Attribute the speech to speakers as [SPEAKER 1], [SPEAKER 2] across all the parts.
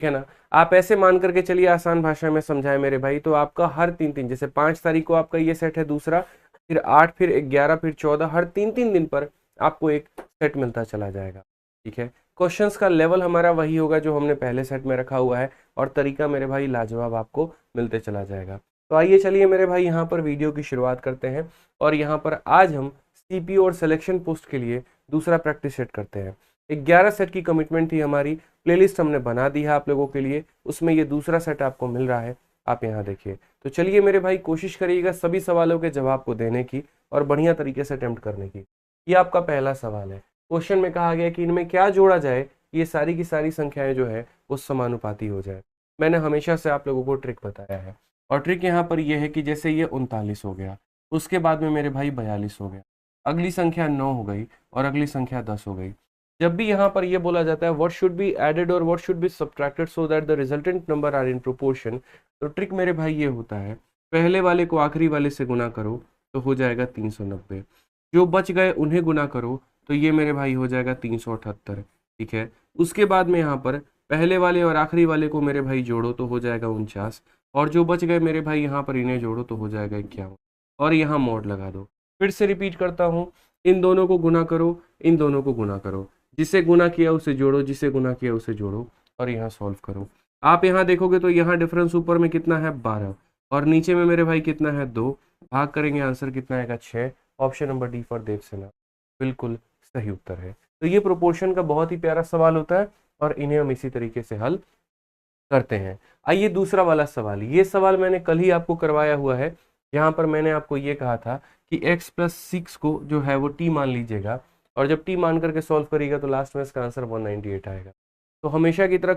[SPEAKER 1] ठीक है ना। आप ऐसे मान करके चलिए, आसान भाषा में समझाए मेरे भाई, तो आपका हर 3 दिन, जैसे 5 तारीख को आपका ये सेट है दूसरा, फिर 8, फिर 11, फिर 14, हर 3 दिन पर आपको एक सेट मिलता चला जाएगा। ठीक है, क्वेश्चंस का लेवल हमारा वही होगा जो हमने पहले सेट में रखा हुआ है, और तरीका मेरे भाई लाजवाब आपको मिलते चला जाएगा। तो आइए चलिए मेरे भाई यहाँ पर वीडियो की शुरुआत करते हैं, और यहाँ पर आज हम सीपीयू और सिलेक्शन पोस्ट के लिए दूसरा प्रैक्टिस सेट करते हैं। 11 सेट की कमिटमेंट थी हमारी, प्लेलिस्ट हमने बना दी है आप लोगों के लिए, उसमें ये दूसरा सेट आपको मिल रहा है, आप यहाँ देखिए। तो चलिए मेरे भाई, कोशिश करिएगा सभी सवालों के जवाब को देने की और बढ़िया तरीके से अटेम्प्ट करने की। ये आपका पहला सवाल है। क्वेश्चन में कहा गया कि इनमें क्या जोड़ा जाए, ये सारी की सारी संख्याएं जो है वो समानुपाती हो जाए। मैंने हमेशा से आप लोगों को ट्रिक बताया है, और ट्रिक यहाँ पर यह है कि जैसे ये 39 हो गया, उसके बाद में मेरे भाई 42 हो गया, अगली संख्या 9 हो गई, और अगली संख्या 10 हो गई। जब भी यहाँ पर ये बोला जाता है व्हाट शुड बी एडेड और what should be subtracted so that the resultant number are in proportion, तो ट्रिक मेरे भाई ये होता है, पहले वाले को आखिरी वाले से गुना करो तो हो जाएगा 390, जो बच गए उन्हें गुना करो तो ये मेरे भाई हो जाएगा 378। ठीक है, उसके बाद में यहाँ पर पहले वाले और आखिरी वाले को मेरे भाई जोड़ो तो हो जाएगा 49, और जो बच गए मेरे भाई यहाँ पर इन्हें जोड़ो तो हो जाएगा 51, और यहाँ मोड लगा दो। फिर से रिपीट करता हूँ, इन दोनों को गुना करो, इन दोनों को गुना करो, जिसे गुना किया उसे जोड़ो, जिसे गुना किया उसे जोड़ो, और यहाँ सॉल्व करो। आप यहाँ देखोगे तो यहाँ डिफरेंस ऊपर में कितना है 12, और नीचे में मेरे भाई कितना है 2, भाग करेंगे आंसर कितना आएगा 6। Option number D for Devsena बिल्कुल सही उत्तर है। तो ये प्रोपोर्शन का बहुत ही प्यारा सवाल होता है, और इन्हें हम इसी तरीके से हल करते हैं। आइए दूसरा वाला सवाल, ये सवाल मैंने कल ही आपको करवाया हुआ है। यहाँ पर मैंने आपको ये कहा था कि x+6 को जो है वो t मान लीजिएगा, और जब t मान करके सॉल्व करिएगा तो लास्ट में इसका आंसर 198 आएगा। तो हमेशा की तरह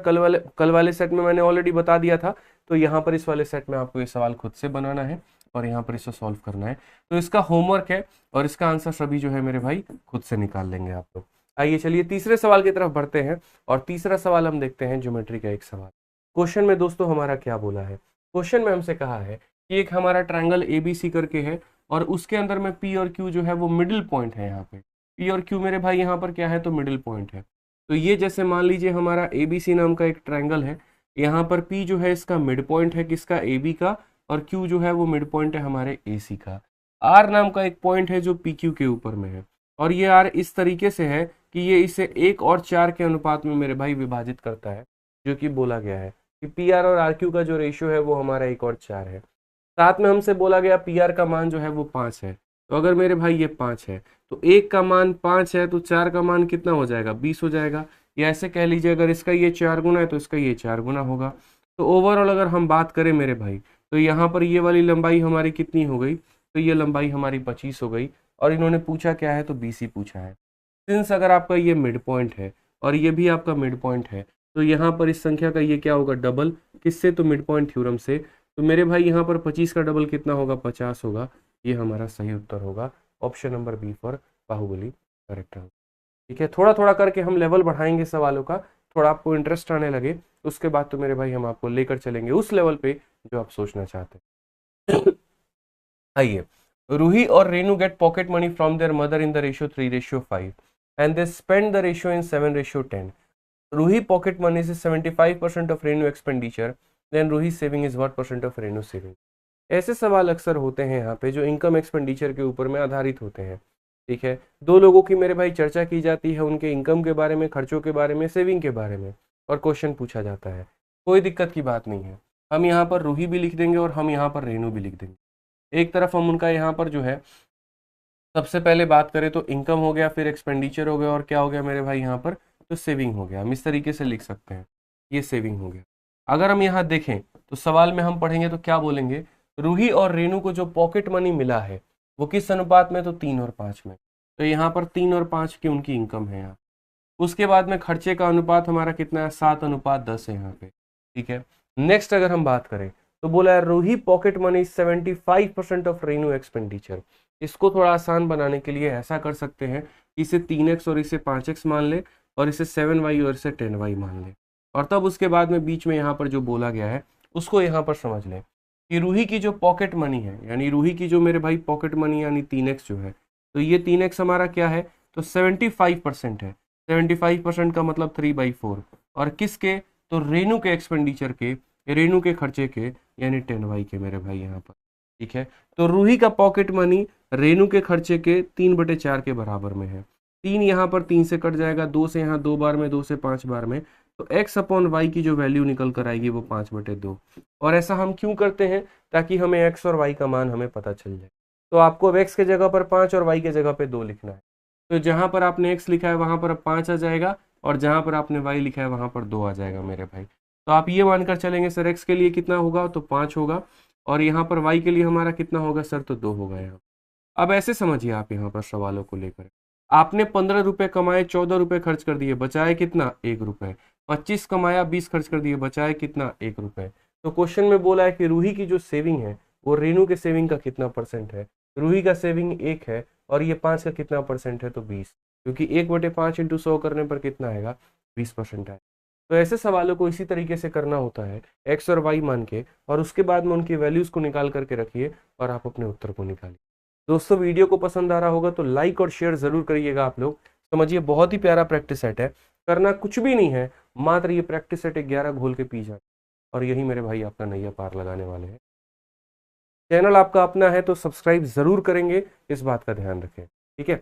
[SPEAKER 1] कल वाले सेट में मैंने ऑलरेडी बता दिया था, तो यहाँ पर इस वाले सेट में आपको ये सवाल खुद से बनाना है, और यहाँ पर इसे सॉल्व करना है। तो इसका होमवर्क है, और इसका आंसर सभी जो है मेरे भाई खुद से निकाल लेंगे आप लोग। आइए चलिए तीसरे सवाल की तरफ बढ़ते हैं, और तीसरा सवाल हम देखते हैं ज्योमेट्री का एक सवाल। क्वेश्चन में दोस्तों हमारा क्या बोला है, क्वेश्चन में हमसे कहा है कि एक हमारा ट्रायंगल ABC करके है, और उसके अंदर में P और Q जो है वो मिडिल पॉइंट है। यहाँ पे P और Q मेरे भाई यहाँ पर क्या है, तो मिडिल पॉइंट है। तो ये जैसे मान लीजिए हमारा ABC नाम का एक ट्रायंगल है, यहाँ पर P जो है इसका मिड पॉइंट है किसका, AB का, और Q जो है वो मिड पॉइंट है हमारे AC का। R नाम का एक पॉइंट है जो PQ के ऊपर में है, और ये R इस तरीके से है कि ये इसे 1 और 4 के अनुपात में मेरे भाई विभाजित करता है, जो कि बोला गया है कि PR और RQ का जो रेशियो है वो हमारा 1 और 4 है। साथ में हमसे बोला गया PR का मान जो है वो 5 है। तो अगर मेरे भाई ये 5 है, तो 1 का मान 5 है, तो 4 का मान कितना हो जाएगा, 20 हो जाएगा। या ऐसे कह लीजिए, अगर इसका ये 4 गुना है तो इसका ये 4 गुना होगा। तो ओवरऑल अगर हम बात करें मेरे भाई, तो यहाँ पर ये वाली लंबाई हमारी कितनी हो गई, तो ये लंबाई हमारी 25 हो गई, और इन्होंने पूछा क्या है, तो BC ही पूछा है। सिंस अगर आपका ये मिड पॉइंट है और ये भी आपका मिड पॉइंट है, तो यहाँ पर इस संख्या का ये क्या होगा, डबल, किससे, तो मिड पॉइंट थ्योरम से। तो मेरे भाई यहाँ पर 25 का डबल कितना होगा, 50 होगा। ये हमारा सही उत्तर होगा, option number B for Baahubali correct होगा। ठीक है, थोड़ा थोड़ा करके हम लेवल बढ़ाएंगे सवालों का, थोड़ा आपको इंटरेस्ट आने लगे, उसके बाद तो मेरे भाई हम आपको लेकर चलेंगे उस लेवल पे जो आप सोचना चाहते हैं। आइए, रूही और Renu get pocket money from their mother in the ratio 3:5 and they spend the ratio in 7:10। Ruhi pocket money is 75% of Renu expenditure, then Ruhi saving is what percent of Renu saving। ऐसे सवाल अक्सर होते हैं यहाँ पे जो income expenditure के ऊपर में आधारित होते हैं। ठीक है, दो लोगों की मेरे भाई चर्चा की जाती है, उनके इनकम के बारे में, खर्चों के बारे में, सेविंग के बारे में, और क्वेश्चन पूछा जाता है। कोई दिक्कत की बात नहीं है, हम यहाँ पर रूही भी लिख देंगे और हम यहाँ पर रेनू भी लिख देंगे। एक तरफ हम उनका यहाँ पर जो है सबसे पहले बात करें तो इनकम हो गया, फिर एक्सपेंडिचर हो गया, और क्या हो गया मेरे भाई यहाँ पर, तो सेविंग हो गया। हम इस तरीके से लिख सकते हैं, ये सेविंग हो गया। अगर हम यहाँ देखें तो सवाल में हम पढ़ेंगे तो क्या बोलेंगे, रूही और रेनू को जो पॉकेट मनी मिला है वो किस अनुपात में, तो 3 और 5 में। तो यहाँ पर 3 और 5 की उनकी इनकम है यहाँ। उसके बाद में खर्चे का अनुपात हमारा कितना है, 7:10 है यहाँ पे। ठीक है, नेक्स्ट अगर हम बात करें तो बोला है Ruhi pocket money 75% of Renu expenditure. इसको थोड़ा आसान बनाने के लिए ऐसा कर सकते हैं, इसे 3x और इसे 5x मान ले, और इसे 7y और इसे 10y मान ले, और तब उसके बाद में बीच में यहाँ पर जो बोला गया है उसको यहाँ पर समझ लें कि रूही की जो पॉकेट मनी है, यानी रूही की जो मेरे भाई पॉकेट मनी यानी 3x जो है, तो ये 3x हमारा क्या है, तो 75% है। 75% का मतलब 3/4, और किसके, तो रेनू के एक्सपेंडिचर के, रेनू के खर्चे के, यानी 10y के मेरे भाई यहाँ पर, ठीक है। तो रूही का पॉकेट मनी रेनू के खर्चे के 3/4 के बराबर में है। 3 यहाँ पर 3 से कट जाएगा, 2 से यहाँ 2 बार में, 2 से 5 बार में, तो x अपॉन वाई की जो वैल्यू निकल कर आएगी वो 5/2। और ऐसा हम क्यों करते हैं? ताकि हमें x और y का मान हमें पता चल जाए। तो आपको अब x के जगह पर 5 और y के जगह पे 2 लिखना है। तो जहां पर आपने x लिखा है वहां पर अब 5 आ जाएगा, और जहां पर आपने y लिखा है वहां पर 2 आ जाएगा मेरे भाई। तो आप ये मानकर चलेंगे सर x के लिए कितना होगा, तो 5 होगा, और यहाँ पर y के लिए हमारा कितना होगा सर, तो 2 होगा यहाँ। अब ऐसे समझिए आप यहाँ पर सवालों को लेकर, आपने 15 रुपए कमाए, 14 रुपए खर्च कर दिए, बचाए कितना, 1 रुपए। 25 कमाया, 20 खर्च कर दिए, बचाए कितना, 1 रुपए। तो क्वेश्चन में बोला है कि रूही की जो सेविंग है वो रेनू के सेविंग का कितना परसेंट है। रूही का सेविंग 1 है, और ये 5 का कितना परसेंट है, तो 20, क्योंकि 1/5 इंटू 100 करने पर कितना आएगा, 20% आएगा। तो ऐसे सवालों को इसी तरीके से करना होता है, एक्स और वाई मान के, और उसके बाद में उनकी वैल्यूज को निकाल करके रखिए और आप अपने उत्तर को निकालिए। दोस्तों वीडियो को पसंद आ रहा होगा तो लाइक और शेयर जरूर करिएगा आप लोग। समझिए बहुत ही प्यारा प्रैक्टिस सेट है, करना कुछ भी नहीं है, मात्र ये प्रैक्टिस सेट 11 घोल के पी जाए, और यही मेरे भाई आपका नैया पार लगाने वाले हैं। चैनल आपका अपना है तो सब्सक्राइब जरूर करेंगे, इस बात का ध्यान रखें, ठीक है।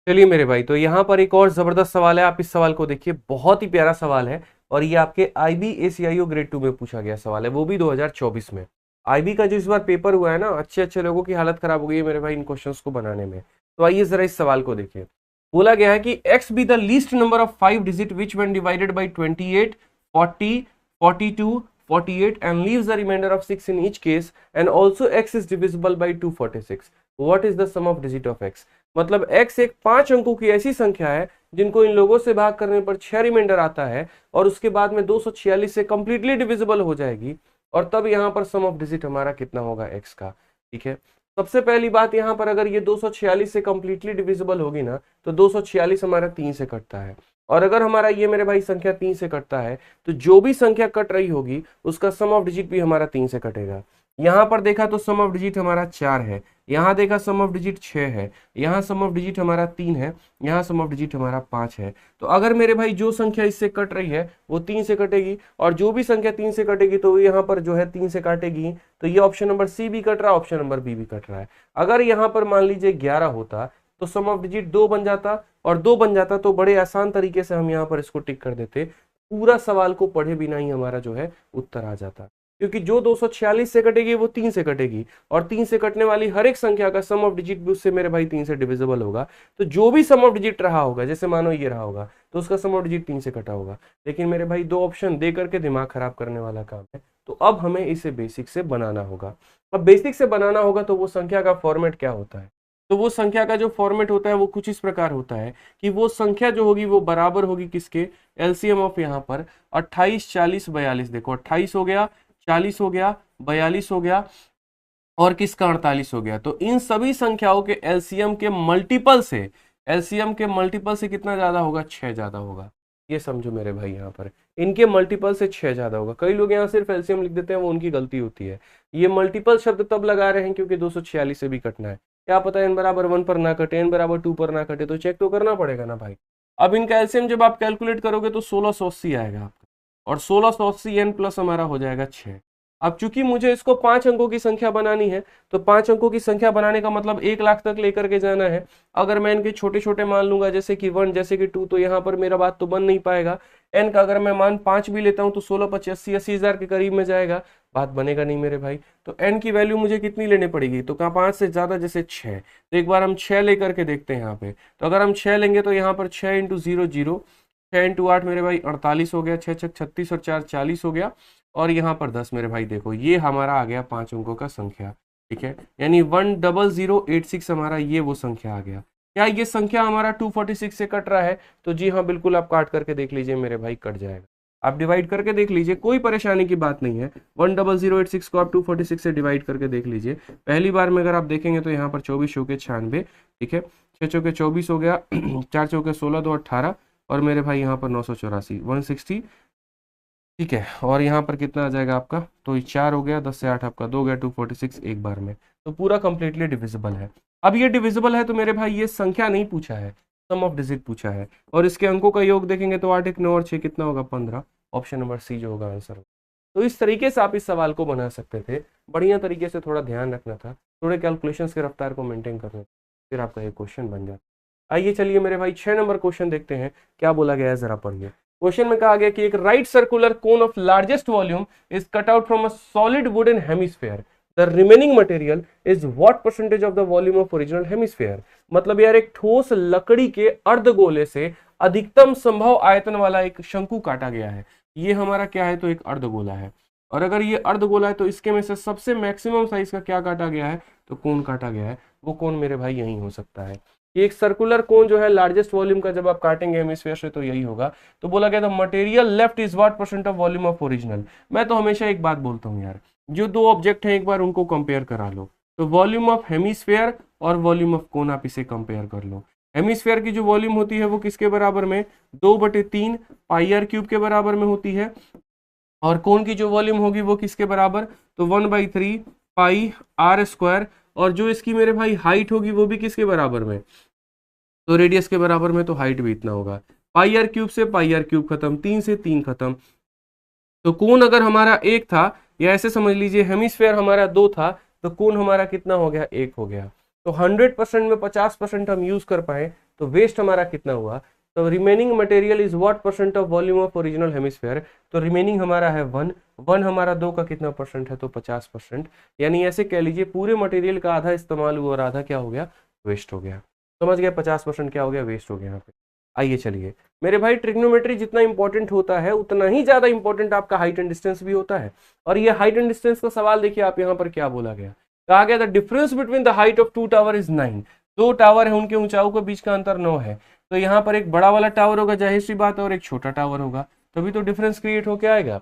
[SPEAKER 1] चलिए मेरे भाई, तो यहाँ पर एक और जबरदस्त सवाल है, आप इस सवाल को देखिए, बहुत ही प्यारा सवाल है, और ये आपके IB ACIO ग्रेड 2 में पूछा गया सवाल है, वो भी 2024 में। IB का जो इस बार पेपर हुआ है ना, अच्छे अच्छे लोगों की हालत खराब हो गई है मेरे भाई इन क्वेश्चंस को बनाने में। तो आइए जरा इस सवाल को देखिए। बोला गया है कि x be the least number of 5 digit which when divided by 28, 40, 42, 48 and leaves the remainder of 6 in each case, and also x is divisible by 246. What is the sum of digit of x? मतलब x एक 5 अंकों की ऐसी संख्या है जिनको इन लोगों से भाग करने पर 6 रिमाइंडर आता है, और उसके बाद में 246 से कंप्लीटली डिविजिबल हो जाएगी, और तब यहाँ पर सम ऑफ डिजिट हमारा कितना होगा x का, ठीक है। सबसे पहली बात यहाँ पर, अगर ये 246 से कंप्लीटली डिविजिबल होगी ना, तो 246 हमारा 3 से कटता है, और अगर हमारा ये मेरे भाई संख्या 3 से कटता है, तो जो भी संख्या कट रही होगी उसका सम ऑफ डिजिट भी हमारा 3 से कटेगा। यहाँ पर देखा तो सम ऑफ डिजिट हमारा 4 है, यहाँ देखा सम ऑफ डिजिट 6 है, यहाँ सम ऑफ डिजिट हमारा 3 है, यहाँ सम ऑफ डिजिट हमारा 5 है। तो अगर मेरे भाई जो संख्या इससे कट रही है वो 3 से कटेगी, और जो भी संख्या 3 से कटेगी तो यहाँ पर जो है 3 से काटेगी। तो ये ऑप्शन नंबर सी भी कट रहा है, ऑप्शन नंबर बी भी कट रहा है। अगर यहाँ पर मान लीजिए 11 होता तो सम ऑफ डिजिट 2 बन जाता, और 2 बन जाता तो बड़े आसान तरीके से हम यहाँ पर इसको टिक कर देते, पूरा सवाल को पढ़े बिना ही हमारा जो है उत्तर आ जाता। क्योंकि जो 246 से कटेगी वो 3 से कटेगी, और 3 से कटने वाली हर एक संख्या का सम ऑफ डिजिट भी उससे मेरे भाई 3 से डिविजिबल होगा। तो जो भी सम ऑफ डिजिट रहा होगा, जैसे मानो ये रहा होगा, तो उसका सम ऑफ डिजिट 3 से कटा होगा। लेकिन मेरे भाई 2 ऑप्शन दे करके दिमाग खराब करने वाला काम है, तो अब हमें इसे बेसिक से बनाना होगा। अब बेसिक से बनाना होगा तो वो संख्या का फॉर्मेट क्या होता है, तो वो संख्या का जो फॉर्मेट होता है वो कुछ इस प्रकार होता है कि वो संख्या जो होगी वो बराबर होगी किसके, एलसीएम ऑफ यहाँ पर 28, 40, 42। देखो 28 हो गया, 40 हो गया, 42 हो गया, और किसका 48 हो गया। तो इन सभी संख्याओं के एलसीएम के मल्टीपल से, एलसीएम के मल्टीपल से कितना ज्यादा होगा, 6 ज्यादा होगा। ये समझो मेरे भाई, यहाँ पर इनके मल्टीपल से 6 ज्यादा होगा। कई लोग यहाँ सिर्फ एलसीएम लिख देते हैं, वो उनकी गलती होती है। ये मल्टीपल शब्द तब लगा रहे हैं क्योंकि 246 से भी कटना है। क्या पता n बराबर 1 पर ना कटे, n बराबर 2 पर ना कटे, तो चेक तो करना पड़ेगा ना भाई। अब इनका एलसीएम जब आप कैलकुलेट करोगे तो 1680 आएगा आपका, और 1680 n प्लस हमारा हो जाएगा 6। अब चूंकि मुझे इसको 5 अंकों की संख्या बनानी है, तो 5 अंकों की संख्या बनाने का मतलब 1 लाख तक लेकर के जाना है। अगर मैं इनके छोटे छोटे मान लूंगा, जैसे कि 1, जैसे कि 2, तो यहाँ पर मेरा बात तो बन नहीं पाएगा। n का अगर मैं मान 5 भी लेता हूँ तो 16, 25, 80 हजार के करीब में जाएगा, बात बनेगा नहीं मेरे भाई। तो n की वैल्यू मुझे कितनी लेनी पड़ेगी, तो कहाँ 5 से ज्यादा, जैसे 6। तो एक बार हम 6 लेकर के देखते हैं यहाँ पे। तो अगर हम 6 लेंगे तो यहाँ पर 6 × 0 0, 6 × 8 मेरे भाई 48 हो गया, 6 6 36 और 4 40 हो गया, और यहाँ पर 10 मेरे भाई। देखो ये हमारा आ गया 5 अंकों का संख्या, ठीक है, यानी 10086 हमारा ये वो संख्या आ गया। क्या ये संख्या हमारा 246 से कट रहा है, तो जी हाँ बिल्कुल, आप काट करके देख लीजिए मेरे भाई, कट जाएगा। आप डिवाइड करके देख लीजिए, कोई परेशानी की बात नहीं है। 10086 को आप 246 से डिवाइड करके देख लीजिए। पहली बार में अगर आप देखेंगे तो यहाँ पर 24 चौके 96, ठीक है, 6 चौके 24 हो गया, 4 चौके 16, 2 18, और मेरे भाई यहाँ पर 984, 160, ठीक है। और यहाँ पर कितना आ जाएगा आपका, तो ये 4 हो गया, 10 से 8 आपका 2 गया, 246 एक बार में। तो पूरा कंप्लीटली डिविजिबल है। अब ये डिविजिबल है तो मेरे भाई ये संख्या नहीं पूछा है, सम ऑफ डिजिट पूछा है। और इसके अंकों का योग देखेंगे तो 8 1 9 और 6 कितना होगा, 15। ऑप्शन नंबर सी जो होगा आंसर। तो इस तरीके से आप इस सवाल को बना सकते थे, बढ़िया तरीके से थोड़ा ध्यान रखना था, थोड़े कैलकुलेशंस की रफ्तार को मेंटेन करना, फिर आपका ये क्वेश्चन बन जाता। आइए चलिए मेरे भाई 6 नंबर क्वेश्चन देखते हैं क्या बोला गया है, जरा पढ़िए। क्वेश्चन में कहा गया कि एक right circular cone of largest volume is cut out from a solid wooden hemisphere, the remaining material is what percentage of the volume of original hemisphere. मतलब यार एक ठोस लकड़ी के अर्धगोले से अधिकतम संभव आयतन वाला एक शंकु काटा गया है। ये हमारा क्या है, तो एक अर्धगोला है, और अगर ये अर्धगोला है तो इसके में से सबसे मैक्सिमम साइज का क्या काटा गया है, तो कोन काटा गया है। वो कोन मेरे भाई यही हो सकता है। ये एक सर्कुलर कोन जो है लार्जेस्ट वॉल्यूम का जब आप काटेंगे हेमिस्फीयर से तो यही होगा। तो बोला गया था material left is what percent of volume of original. मैं तो हमेशा एक बात बोलता हूँ यार, जो दो ऑब्जेक्ट हैं एक बार उनको कंपेयर करा लो, तो वॉल्यूम ऑफ हेमिस्फीयर और वॉल्यूम ऑफ कोन आप इसे कंपेयर कर लो। हेमिस्फीयर की जो वॉल्यूम होती है वो किसके बराबर में, 2/3 पाई आर क्यूब के बराबर में होती है, और कोन की जो वॉल्यूम होगी वो किसके बराबर, तो 1/3 पाई आर स्क्वायर, और जो इसकी मेरे भाई हाइट होगी वो भी किसके बराबर में, तो रेडियस के बराबर में, तो हाइट भी इतना होगा। पाई आर क्यूब से पाई आर क्यूब खत्म, 3 से 3 खत्म। तो कोन अगर हमारा 1 था, या ऐसे समझ लीजिए हेमिस्फीयर हमारा 2 था, तो कोन हमारा कितना हो गया, 1 हो गया। तो 100% में 50% हम यूज कर पाए, तो वेस्ट हमारा कितना हुआ, तो remaining material is what percent of volume of original hemisphere. तो रिमेनिंग हमारा है 1 हमारा 2 का कितना परसेंट है, तो 50%। यानी ऐसे कह लीजिए पूरे मटेरियल का आधा इस्तेमाल हुआ और आधा क्या हो गया, वेस्ट हो गया। समझ गया, 50% क्या हो गया, वेस्ट हो गया यहाँ पे। आइए चलिए मेरे भाई, ट्रिग्नोमेट्री जितना इंपॉर्टेंट होता है उतना ही ज्यादा इंपॉर्टेंट आपका हाइट एंड डिस्टेंस भी होता है। और ये हाइट एंड डिस्टेंस का सवाल देखिए आप यहाँ पर क्या बोला गया, कहा गया the difference between the height of 2 tower is 9। 2 tower है, उनके ऊंचाइयों के बीच का अंतर 9 है। तो यहाँ पर एक बड़ा वाला टावर होगा, जाहिर सी बात है, और एक छोटा टावर होगा, तभी तो डिफरेंस क्रिएट होके आएगा।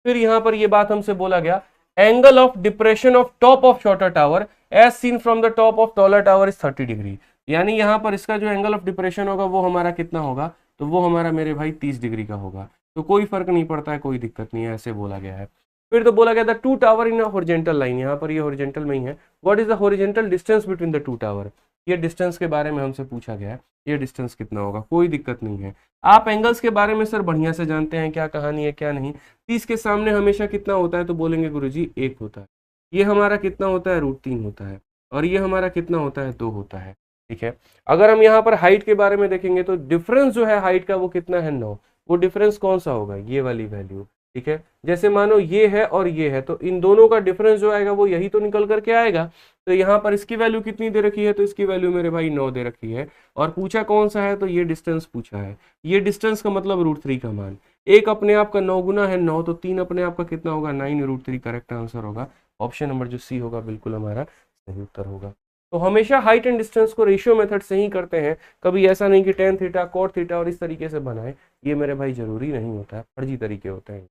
[SPEAKER 1] फिर यहाँ पर ये बात हमसे बोला गया, angle of depression of top of shorter tower as seen from the top of taller tower is 30 degree. यानी यहाँ पर इसका जो एंगल ऑफ डिप्रेशन होगा वो हमारा कितना होगा, तो वो हमारा मेरे भाई 30 डिग्री का होगा। तो कोई फर्क नहीं पड़ता है, कोई दिक्कत नहीं है, ऐसे बोला गया है। फिर तो बोला गया था 2 टावर इन हॉरिजॉन्टल लाइन, यहाँ पर ये हॉरिजॉन्टल में ही है। What is the horizontal distance between the 2 tower, ये डिस्टेंस के बारे में हमसे पूछा गया है, ये डिस्टेंस कितना होगा, कोई दिक्कत नहीं है। आप एंगल्स के बारे में सर बढ़िया से जानते हैं, क्या कहानी है क्या नहीं। 30 के सामने हमेशा कितना होता है, तो बोलेंगे गुरुजी 1 होता है। ये हमारा कितना होता है, √3 होता है, और ये हमारा कितना होता है, 2 होता है। ठीक है, अगर हम यहाँ पर हाइट के बारे में देखेंगे तो डिफरेंस जो है हाइट का वो कितना है, 9। वो डिफरेंस कौन सा होगा, ये वाली वैल्यू। ठीक है, जैसे मानो ये है और ये है, तो इन दोनों का डिफरेंस जो आएगा वो यही तो निकल करके आएगा। तो यहाँ पर इसकी वैल्यू कितनी दे रखी है, तो इसकी वैल्यू मेरे भाई 9 दे रखी है, और पूछा कौन सा है, तो ये डिस्टेंस पूछा है। ये डिस्टेंस का मतलब √3 का मान, एक अपने आप का 9 गुना है 9, तो 3 अपने आप का कितना होगा, 9 √3 करेक्ट आंसर होगा। ऑप्शन नंबर जो सी होगा बिल्कुल हमारा सही उत्तर होगा। तो हमेशा हाइट एंड डिस्टेंस को रेशियो मेथड से ही करते हैं, कभी ऐसा नहीं कि tan थीटा cot थीटा और इस तरीके से बनाए, ये मेरे भाई जरूरी नहीं होता है, फर्जी तरीके होते हैं।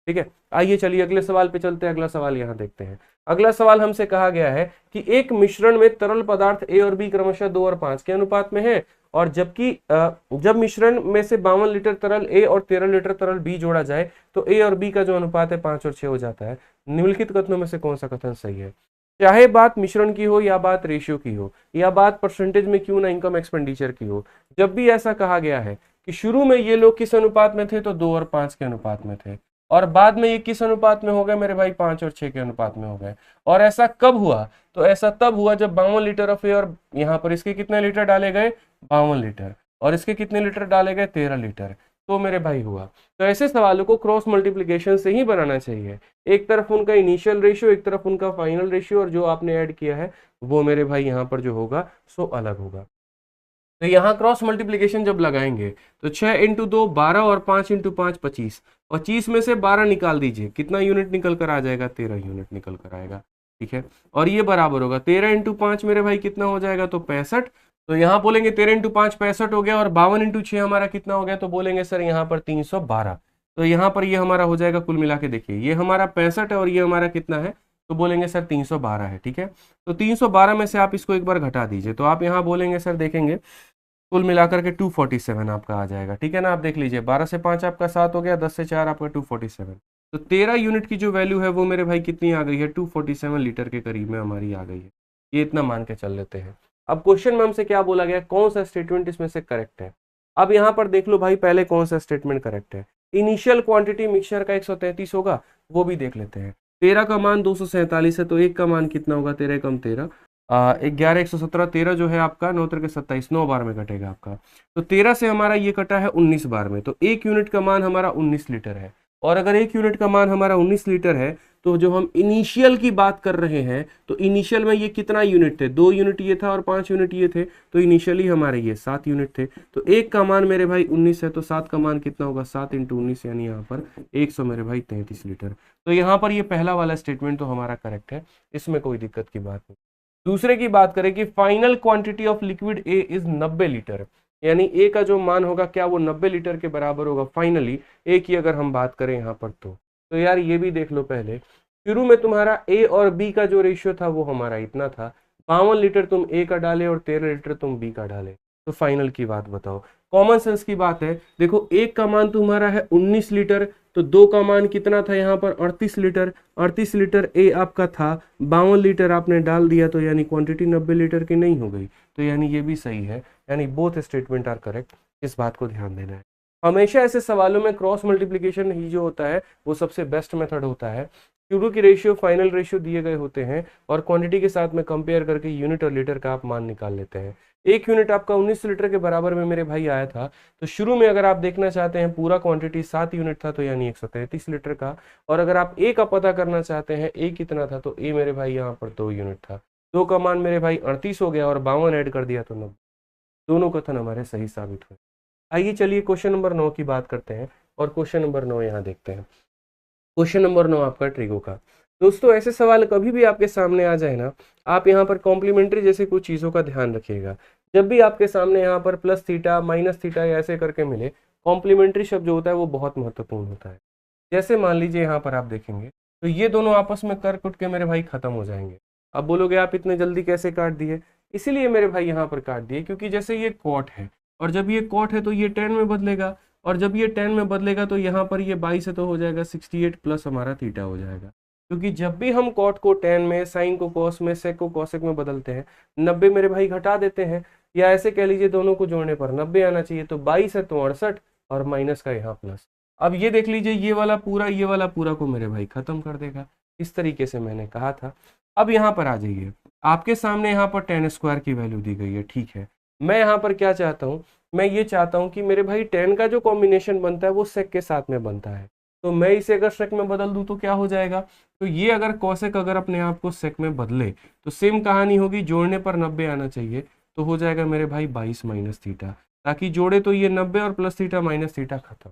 [SPEAKER 1] ठीक है, आइए चलिए अगले सवाल पे चलते हैं। अगला सवाल यहाँ देखते हैं। अगला सवाल हमसे कहा गया है कि एक मिश्रण में तरल पदार्थ A और B क्रमशः 2 और 5 के अनुपात में है, और जबकि जब मिश्रण में से 52 लीटर तरल A और 13 लीटर तरल B जोड़ा जाए तो A और B का जो अनुपात है 5 और 6 हो जाता है। निम्नलिखित कथनों में से कौन सा कथन सही है। चाहे बात मिश्रण की हो या बात रेशियो की हो या बात परसेंटेज में क्यों ना इनकम एक्सपेंडिचर की हो, जब भी ऐसा कहा गया है कि शुरू में ये लोग किस अनुपात में थे, तो 2 और 5 के अनुपात में थे, और बाद में ये किस अनुपात में हो गए मेरे भाई, 5 और 6 के अनुपात में हो गए। और ऐसा कब हुआ, तो ऐसा तब हुआ जब 52 लीटर ऑफ एयर, यहाँ पर इसके कितने लीटर डाले गए, 52 लीटर, और इसके कितने लीटर डाले गए, 13 लीटर, तो मेरे भाई हुआ। तो ऐसे सवालों को क्रॉस मल्टीप्लिकेशन से ही बनाना चाहिए, एक तरफ उनका इनिशियल रेशियो, एक तरफ उनका फाइनल रेशियो, और जो आपने ऐड किया है वो मेरे भाई यहाँ पर जो होगा सो अलग होगा। तो यहाँ क्रॉस मल्टीप्लिकेशन जब लगाएंगे तो 6 × 2 12 और 5 × 5 25, 25 में से 12 निकाल दीजिए, कितना यूनिट निकल कर आ जाएगा, 13 यूनिट निकल कर आएगा। ठीक है, और ये बराबर होगा 13 × 5 मेरे भाई कितना हो जाएगा, तो 65। तो यहाँ बोलेंगे 13 × 5 65 हो गया, और 52 × 6 हमारा कितना हो गया, तो बोलेंगे सर यहाँ पर 312। तो यहाँ पर ये हमारा हो जाएगा, कुल मिला के देखिए ये हमारा 65 है और ये हमारा कितना है, तो बोलेंगे सर 312 है। ठीक है, तो 312 में से आप इसको एक बार घटा दीजिए, तो आप यहाँ बोलेंगे सर देखेंगे कुल मिलाकर के 247 आपका आ जाएगा। ठीक है ना, आप देख लीजिए 12 से 5 आपका 7 हो गया, 10 से 4 आपका 247। तो 13 यूनिट की जो वैल्यू है वो मेरे भाई कितनी आ गई है, 247 लीटर के करीब में हमारी आ गई है। ये इतना मान के चल लेते हैं। अब क्वेश्चन में हमसे क्या बोला गया, कौन सा स्टेटमेंट इसमें से करेक्ट है। अब यहाँ पर देख लो भाई, पहले कौन सा स्टेटमेंट करेक्ट है। इनिशियल क्वांटिटी मिक्सचर का 133 होगा, वो भी देख लेते हैं। 13 का मान 247 है, तो 1 का मान कितना होगा, 13 कम 13 11 117, 13 जो है आपका 9 के 27, 9 बार में कटेगा आपका। तो 13 से हमारा ये कटा है 19 बार में, तो 1 यूनिट का मान हमारा 19 लीटर है। और अगर 1 यूनिट का मान हमारा 19 लीटर है, तो जो हम इनिशियल की बात कर रहे हैं, तो इनिशियल में ये कितना यूनिट थे, 2 यूनिट ये था और 5 यूनिट ये थे, तो इनिशियली हमारे ये 7 यूनिट थे। तो 1 का मान मेरे भाई 19 है, तो 7 का मान कितना होगा, 7 × 19 यानी यहाँ पर 100 मेरे भाई 33 लीटर। तो यहाँ पर ये पहला वाला स्टेटमेंट तो हमारा करेक्ट है, इसमें कोई दिक्कत की बात नहीं। दूसरे की बात करें कि final quantity of liquid A is 90 litre, यानी ए का जो मान होगा क्या वो 90 लीटर के बराबर होगा फाइनली, ए की अगर हम बात करें यहाँ पर। तो यार ये भी देख लो, पहले शुरू में तुम्हारा ए और बी का जो रेशियो था वो हमारा इतना था, 52 लीटर तुम ए का डाले और 13 लीटर तुम बी का डाले। तो फाइनल की बात बताओ, कॉमन सेंस की बात है। देखो 1 का मान तुम्हारा है 19 लीटर, तो 2 का मान कितना था यहाँ पर 38 लीटर, 38 लीटर ए आपका था, 52 लीटर आपने डाल दिया, तो यानी क्वांटिटी 90 लीटर की नहीं हो गई। तो यानी ये भी सही है, यानी बोथ स्टेटमेंट आर करेक्ट। इस बात को ध्यान देना है। हमेशा ऐसे सवालों में क्रॉस मल्टीप्लिकेशन ही जो होता है वो सबसे बेस्ट मेथड होता है। शुरू की रेशियो फाइनल रेशियो दिए गए होते हैं और क्वांटिटी के साथ में कंपेयर करके यूनिट और लीटर का आप मान निकाल लेते हैं। 1 यूनिट आपका 19 लीटर के बराबर में मेरे भाई आया था, तो शुरू में अगर आप देखना चाहते हैं पूरा क्वांटिटी 7 यूनिट था, तो यानी 133 लीटर का। और अगर आप ए का पता करना चाहते हैं ए कितना था, तो ए मेरे भाई यहाँ पर 2 यूनिट था, 2 का मान मेरे भाई 38 हो गया और 52 ऐड कर दिया तो 90। दोनों कथन हमारे सही साबित हुए। आइए चलिए क्वेश्चन नंबर 9 की बात करते हैं, और क्वेश्चन नंबर 9 यहाँ देखते हैं। क्वेश्चन नंबर 9 आपका ट्रिगो का। दोस्तों ऐसे सवाल कभी भी आपके सामने आ जाए ना, आप यहाँ पर कॉम्प्लीमेंट्री जैसे कुछ चीज़ों का ध्यान रखिएगा। जब भी आपके सामने यहाँ पर प्लस थीटा माइनस थीटा या ऐसे करके मिले, कॉम्प्लीमेंट्री शब्द जो होता है वो बहुत महत्वपूर्ण होता है। जैसे मान लीजिए यहाँ पर आप देखेंगे तो ये दोनों आपस में कर कुट के मेरे भाई खत्म हो जाएंगे। अब बोलोगे आप इतने जल्दी कैसे काट दिए, इसीलिए मेरे भाई यहाँ पर काट दिए क्योंकि जैसे ये कॉट है और जब ये कॉट है तो ये टेन में बदलेगा, और जब ये 10 में बदलेगा तो यहाँ पर ये 22 है तो हो जाएगा 68 प्लस हमारा थीटा हो जाएगा। क्योंकि जब भी हम कॉट को 10 में, साइन को कॉस में, सेक को कॉसेक में बदलते हैं, 90 मेरे भाई घटा देते हैं, या ऐसे कह लीजिए दोनों को जोड़ने पर 90 आना चाहिए। तो 22 है तो 68 और माइनस का यहाँ प्लस। अब ये देख लीजिए ये वाला पूरा को मेरे भाई खत्म कर देगा। इस तरीके से मैंने कहा था। अब यहाँ पर आ जाइए, आपके सामने यहाँ पर 10 स्क्वायर की वैल्यू दी गई है, ठीक है। मैं यहाँ पर क्या चाहता हूँ, मैं ये चाहता हूं कि मेरे भाई 10 का जो कॉम्बिनेशन बनता है वो सेक के साथ में बनता है। तो मैं इसे अगर सेक में बदल दूं तो क्या हो जाएगा, तो ये अगर कॉसेक अगर अपने आप को सेक में बदले तो सेम कहानी होगी, जोड़ने पर 90 आना चाहिए, तो हो जाएगा मेरे भाई 22 माइनस थीटा, ताकि जोड़े तो ये 90 और प्लस थीटा माइनस थीटा खत्म।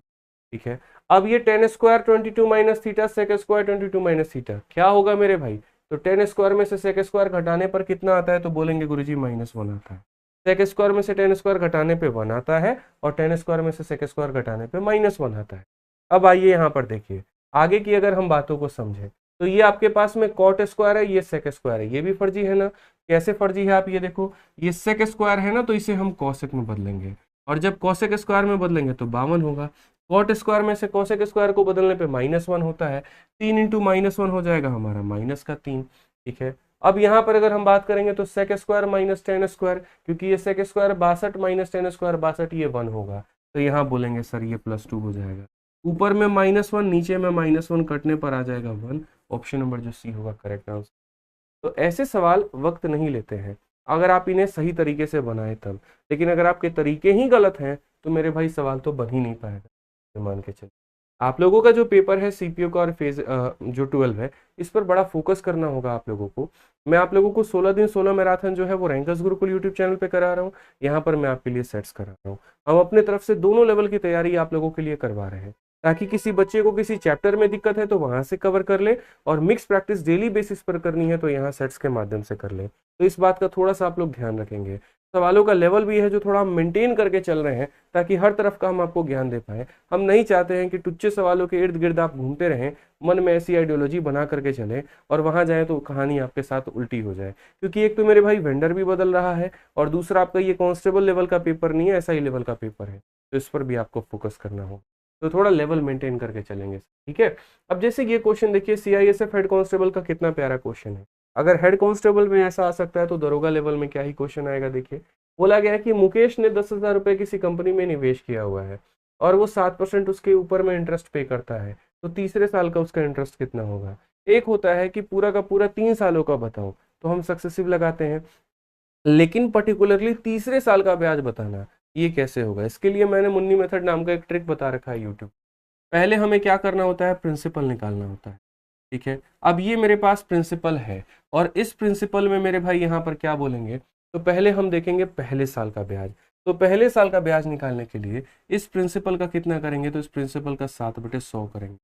[SPEAKER 1] ठीक है। अब ये 10 square 22 minus theta, sec square 22 minus theta, क्या होगा मेरे भाई, तो 10 स्क्वायर में से सेक स्क्वायर घटाने पर कितना आता है, तो बोलेंगे गुरुजी -1 आता है। सेक स्क्वायर में से 10 स्क्वायर घटाने पे 1 आता है और 10 स्क्वायर में से सेक स्क्वायर घटाने पे -1 आता है। अब आइए यहाँ पर देखिए आगे की अगर हम बातों को समझें, तो ये आपके पास में कॉट स्क्वायर है, ये सेक स्क्वायर है, ये भी फर्जी है ना। कैसे फर्जी है आप ये देखो, ये सेक स्क्वायर है ना, तो इसे हम कॉसेक में बदलेंगे, और जब कॉसेक स्क्वायर में बदलेंगे तो 52 होगा। कॉट स्क्वायर में से कॉसेक स्क्वायर को बदलने पे -1 होता है, 3 × -1 हो जाएगा हमारा -3। ठीक है। अब यहाँ पर अगर हम बात करेंगे तो सेक स्क्वायर माइनस 10 स्क्वायर, क्योंकि ये सेक स्क्वायर 62 माइनस 10 स्क्वायर 62, ये 1 होगा, तो यहाँ बोलेंगे सर ये +2 हो जाएगा। ऊपर में -1 नीचे में -1 कटने पर आ जाएगा 1। ऑप्शन नंबर जो सी होगा करेक्ट आंसर। तो ऐसे सवाल वक्त नहीं लेते हैं अगर आप इन्हें सही तरीके से बनाए तब, लेकिन अगर आपके तरीके ही गलत हैं तो मेरे भाई सवाल तो बन ही नहीं पाएगा। मान के चलिए आप लोगों का जो पेपर है सीपीयू का और फेज जो 12 है, इस पर बड़ा फोकस करना होगा आप लोगों को। मैं आप लोगों को 16 दिन 16 मैराथन जो है वो रैंकर्स गुरुकुल यूट्यूब चैनल पे करा रहा हूँ। यहाँ पर मैं आपके लिए सेट्स करा रहा हूँ। हम अपने तरफ से दोनों लेवल की तैयारी आप लोगों के लिए करवा रहे हैं, ताकि किसी बच्चे को किसी चैप्टर में दिक्कत है तो वहां से कवर कर ले, और मिक्स प्रैक्टिस डेली बेसिस पर करनी है तो यहाँ सेट्स के माध्यम से कर ले। तो इस बात का थोड़ा सा आप लोग ध्यान रखेंगे। सवालों का लेवल भी है जो थोड़ा हम मेंटेन करके चल रहे हैं, ताकि हर तरफ का हम आपको ज्ञान दे पाए। हम नहीं चाहते हैं कि टुच्चे सवालों के इर्द गिर्द आप घूमते रहें, मन में ऐसी आइडियोलॉजी बना करके चले और वहां जाए तो कहानी आपके साथ उल्टी हो जाए। क्योंकि एक तो मेरे भाई वेंडर भी बदल रहा है, और दूसरा आपका ये कांस्टेबल लेवल का पेपर नहीं है, SI लेवल का पेपर है, तो इस पर भी आपको फोकस करना होगा। तो थोड़ा लेवल मेंटेन करके चलेंगे, ठीक है। अब जैसे ये क्वेश्चन देखिए, CISF हेड कांस्टेबल का कितना प्यारा क्वेश्चन है। अगर हेड कांस्टेबल में ऐसा आ सकता है तो दरोगा लेवल में क्या ही क्वेश्चन आएगा। देखिए बोला गया है कि मुकेश ने 10,000 रुपए किसी कंपनी में निवेश किया हुआ है, और वो 7% उसके ऊपर में इंटरेस्ट पे करता है, तो तीसरे साल का उसका इंटरेस्ट कितना होगा। एक होता है कि पूरा का पूरा 3 सालों का बताओ, तो हम सक्सेसिव लगाते हैं, लेकिन पर्टिकुलरली तीसरे साल का ब्याज बताना, ये कैसे होगा। इसके लिए मैंने मुन्नी मेथड नाम का एक ट्रिक बता रखा है यूट्यूब। पहले हमें क्या करना होता है, प्रिंसिपल निकालना होता है, ठीक है। अब ये मेरे पास प्रिंसिपल है, और इस प्रिंसिपल में मेरे भाई यहाँ पर क्या बोलेंगे, तो पहले हम देखेंगे पहले साल का ब्याज। तो पहले साल का ब्याज निकालने के लिए इस प्रिंसिपल का कितना करेंगे, तो इस प्रिंसिपल का 7/100 करेंगे,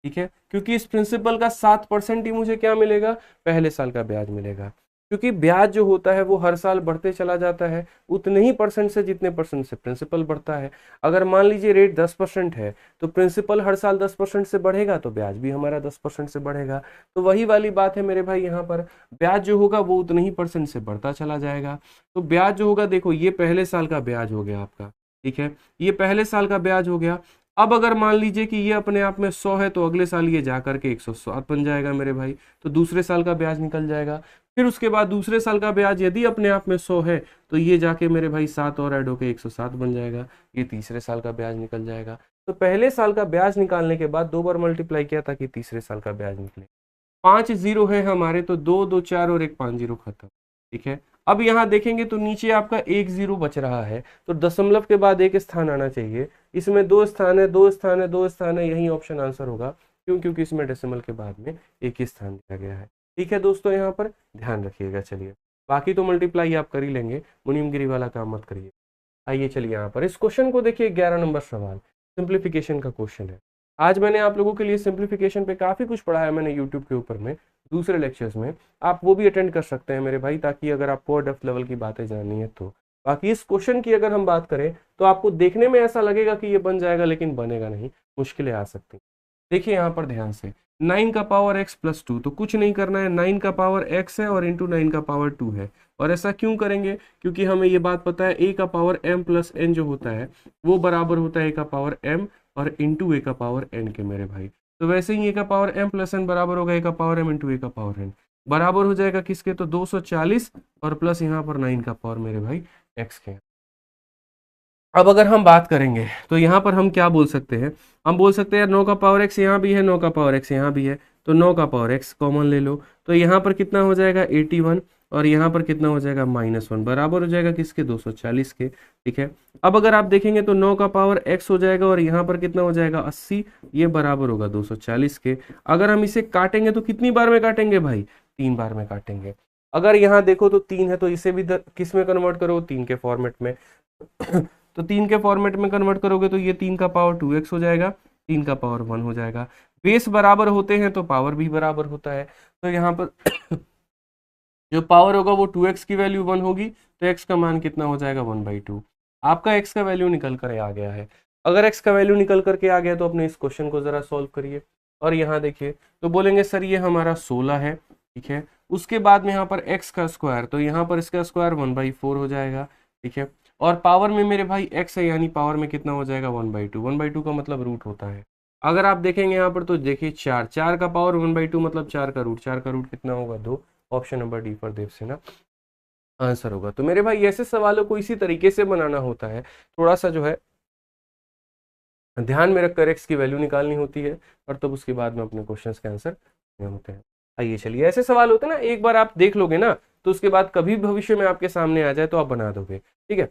[SPEAKER 1] ठीक है। क्योंकि इस प्रिंसिपल का 7% ही मुझे क्या मिलेगा, पहले साल का ब्याज मिलेगा। क्योंकि ब्याज जो होता है वो हर साल बढ़ते चला जाता है उतने ही परसेंट से जितने परसेंट से प्रिंसिपल बढ़ता है। अगर मान लीजिए रेट 10% है, तो प्रिंसिपल हर साल 10% से बढ़ेगा, तो ब्याज भी हमारा 10% से बढ़ेगा। तो वही वाली बात है मेरे भाई, यहाँ पर ब्याज जो होगा वो उतने ही परसेंट से बढ़ता चला जाएगा। तो ब्याज जो होगा, देखो ये पहले साल का ब्याज हो गया आपका, ठीक है, ये पहले साल का ब्याज हो गया। अब अगर मान लीजिए कि ये अपने आप में 100 है, तो अगले साल ये जाकर के 107 बन जाएगा मेरे भाई, तो दूसरे साल का ब्याज निकल जाएगा। फिर उसके बाद दूसरे साल का ब्याज यदि अपने आप में 100 है, तो ये जाके मेरे भाई 7 और ऐड होके 107 बन जाएगा, ये तीसरे साल का ब्याज निकल जाएगा। तो पहले साल का ब्याज निकालने के बाद 2 बार मल्टीप्लाई किया ताकि तीसरे साल का ब्याज निकले। 5 जीरो है हमारे, तो 2 2 4 और एक 5 जीरो खत्म, ठीक है। अब यहाँ देखेंगे तो नीचे आपका 1 जीरो बच रहा है, तो दशमलव के बाद एक स्थान आना चाहिए। इसमें 2 स्थान है, 2 स्थान है, 2 स्थान है, यही ऑप्शन आंसर होगा। क्यों, क्योंकि इसमें डेसिमल के बाद में एक ही स्थान दिया गया है। ठीक है दोस्तों, यहाँ पर ध्यान रखिएगा। चलिए, बाकी तो मल्टीप्लाई आप कर ही लेंगे, मुनीमगिरी वाला काम मत करिए। आइए चलिए यहाँ पर इस क्वेश्चन को देखिए, 11 नंबर सवाल, सिंप्लीफिकेशन का क्वेश्चन है। आज मैंने आप लोगों के लिए सिंप्लीफिकेशन पे काफ़ी कुछ पढ़ाया मैंने यूट्यूब के ऊपर में, दूसरे लेक्चर्स में। आप वो भी अटेंड कर सकते हैं मेरे भाई, ताकि अगर आपको और डेप्थ लेवल की बातें जाननी है तो। बाकी इस क्वेश्चन की अगर हम बात करें, तो आपको देखने में ऐसा लगेगा कि ये बन जाएगा, लेकिन बनेगा नहीं, मुश्किलें आ सकती हैं। देखिए यहाँ पर ध्यान से, 9 का पावर x प्लस 2, तो कुछ नहीं करना है, 9 का पावर x है और इंटू 9 का पावर 2 है। और ऐसा क्यों करेंगे, क्योंकि हमें ये बात पता है a का पावर m प्लस n जो होता है वो बराबर होता है a का पावर m और इंटू a का पावर n के मेरे भाई। तो वैसे ही a का पावर m प्लस n बराबर होगा a का पावर m इंटू a का पावर n, बराबर हो जाएगा किसके, तो 240 और प्लस यहाँ पर 9 का पावर मेरे भाई x के। अब अगर हम बात करेंगे तो यहाँ पर हम क्या बोल सकते हैं, हम बोल सकते हैं 9 का पावर x यहाँ भी है, 9 का पावर x यहाँ भी है, तो 9 का पावर x कॉमन ले लो, तो यहाँ पर कितना हो जाएगा 81 और यहाँ पर कितना हो जाएगा -1, बराबर हो जाएगा किसके, 240 के। ठीक है, अब अगर आप देखेंगे तो 9 का पावर x हो जाएगा और यहाँ पर कितना हो जाएगा 80, ये बराबर होगा 240 के। अगर हम इसे काटेंगे तो कितनी बार में काटेंगे भाई, 3 बार में काटेंगे। अगर यहाँ देखो तो 3 है, तो इसे भी किस में कन्वर्ट करो, 3 के फॉर्मेट में। तो 3 के फॉर्मेट में कन्वर्ट करोगे तो ये 3 का पावर 2x हो जाएगा, 3 का पावर 1 हो जाएगा। बेस बराबर होते हैं तो पावर भी बराबर होता है, तो यहाँ पर जो पावर होगा वो 2x की वैल्यू 1 होगी, तो x का मान कितना हो जाएगा 1/2। आपका x का वैल्यू निकल कर आ गया है। अगर x का वैल्यू निकल करके आ गया तो अपने इस क्वेश्चन को जरा सॉल्व करिए। और यहाँ देखिए, तो बोलेंगे सर ये हमारा 16 है, ठीक है। उसके बाद में यहाँ पर x का स्क्वायर, तो यहाँ पर इसका स्क्वायर 1/4 हो जाएगा, ठीक है। और पावर में मेरे भाई x है, यानी पावर में कितना हो जाएगा 1/2। 1/2 का मतलब रूट होता है। अगर आप देखेंगे यहाँ पर तो देखिए 4 का पावर 1/2 मतलब 4 का रूट, 4 का रूट कितना होगा 2। ऑप्शन नंबर डी पर देव से ना आंसर होगा। तो मेरे भाई ऐसे सवालों को इसी तरीके से बनाना होता है, थोड़ा सा जो है ध्यान में रखकर x की वैल्यू निकालनी होती है, और तब उसके बाद में अपने क्वेश्चंस के आंसर होते हैं। आइए चलिए, ऐसे सवाल होते हैं ना, एक बार आप देख लोगे ना तो उसके बाद कभी भविष्य में आपके सामने आ जाए तो आप बना दोगे, ठीक है,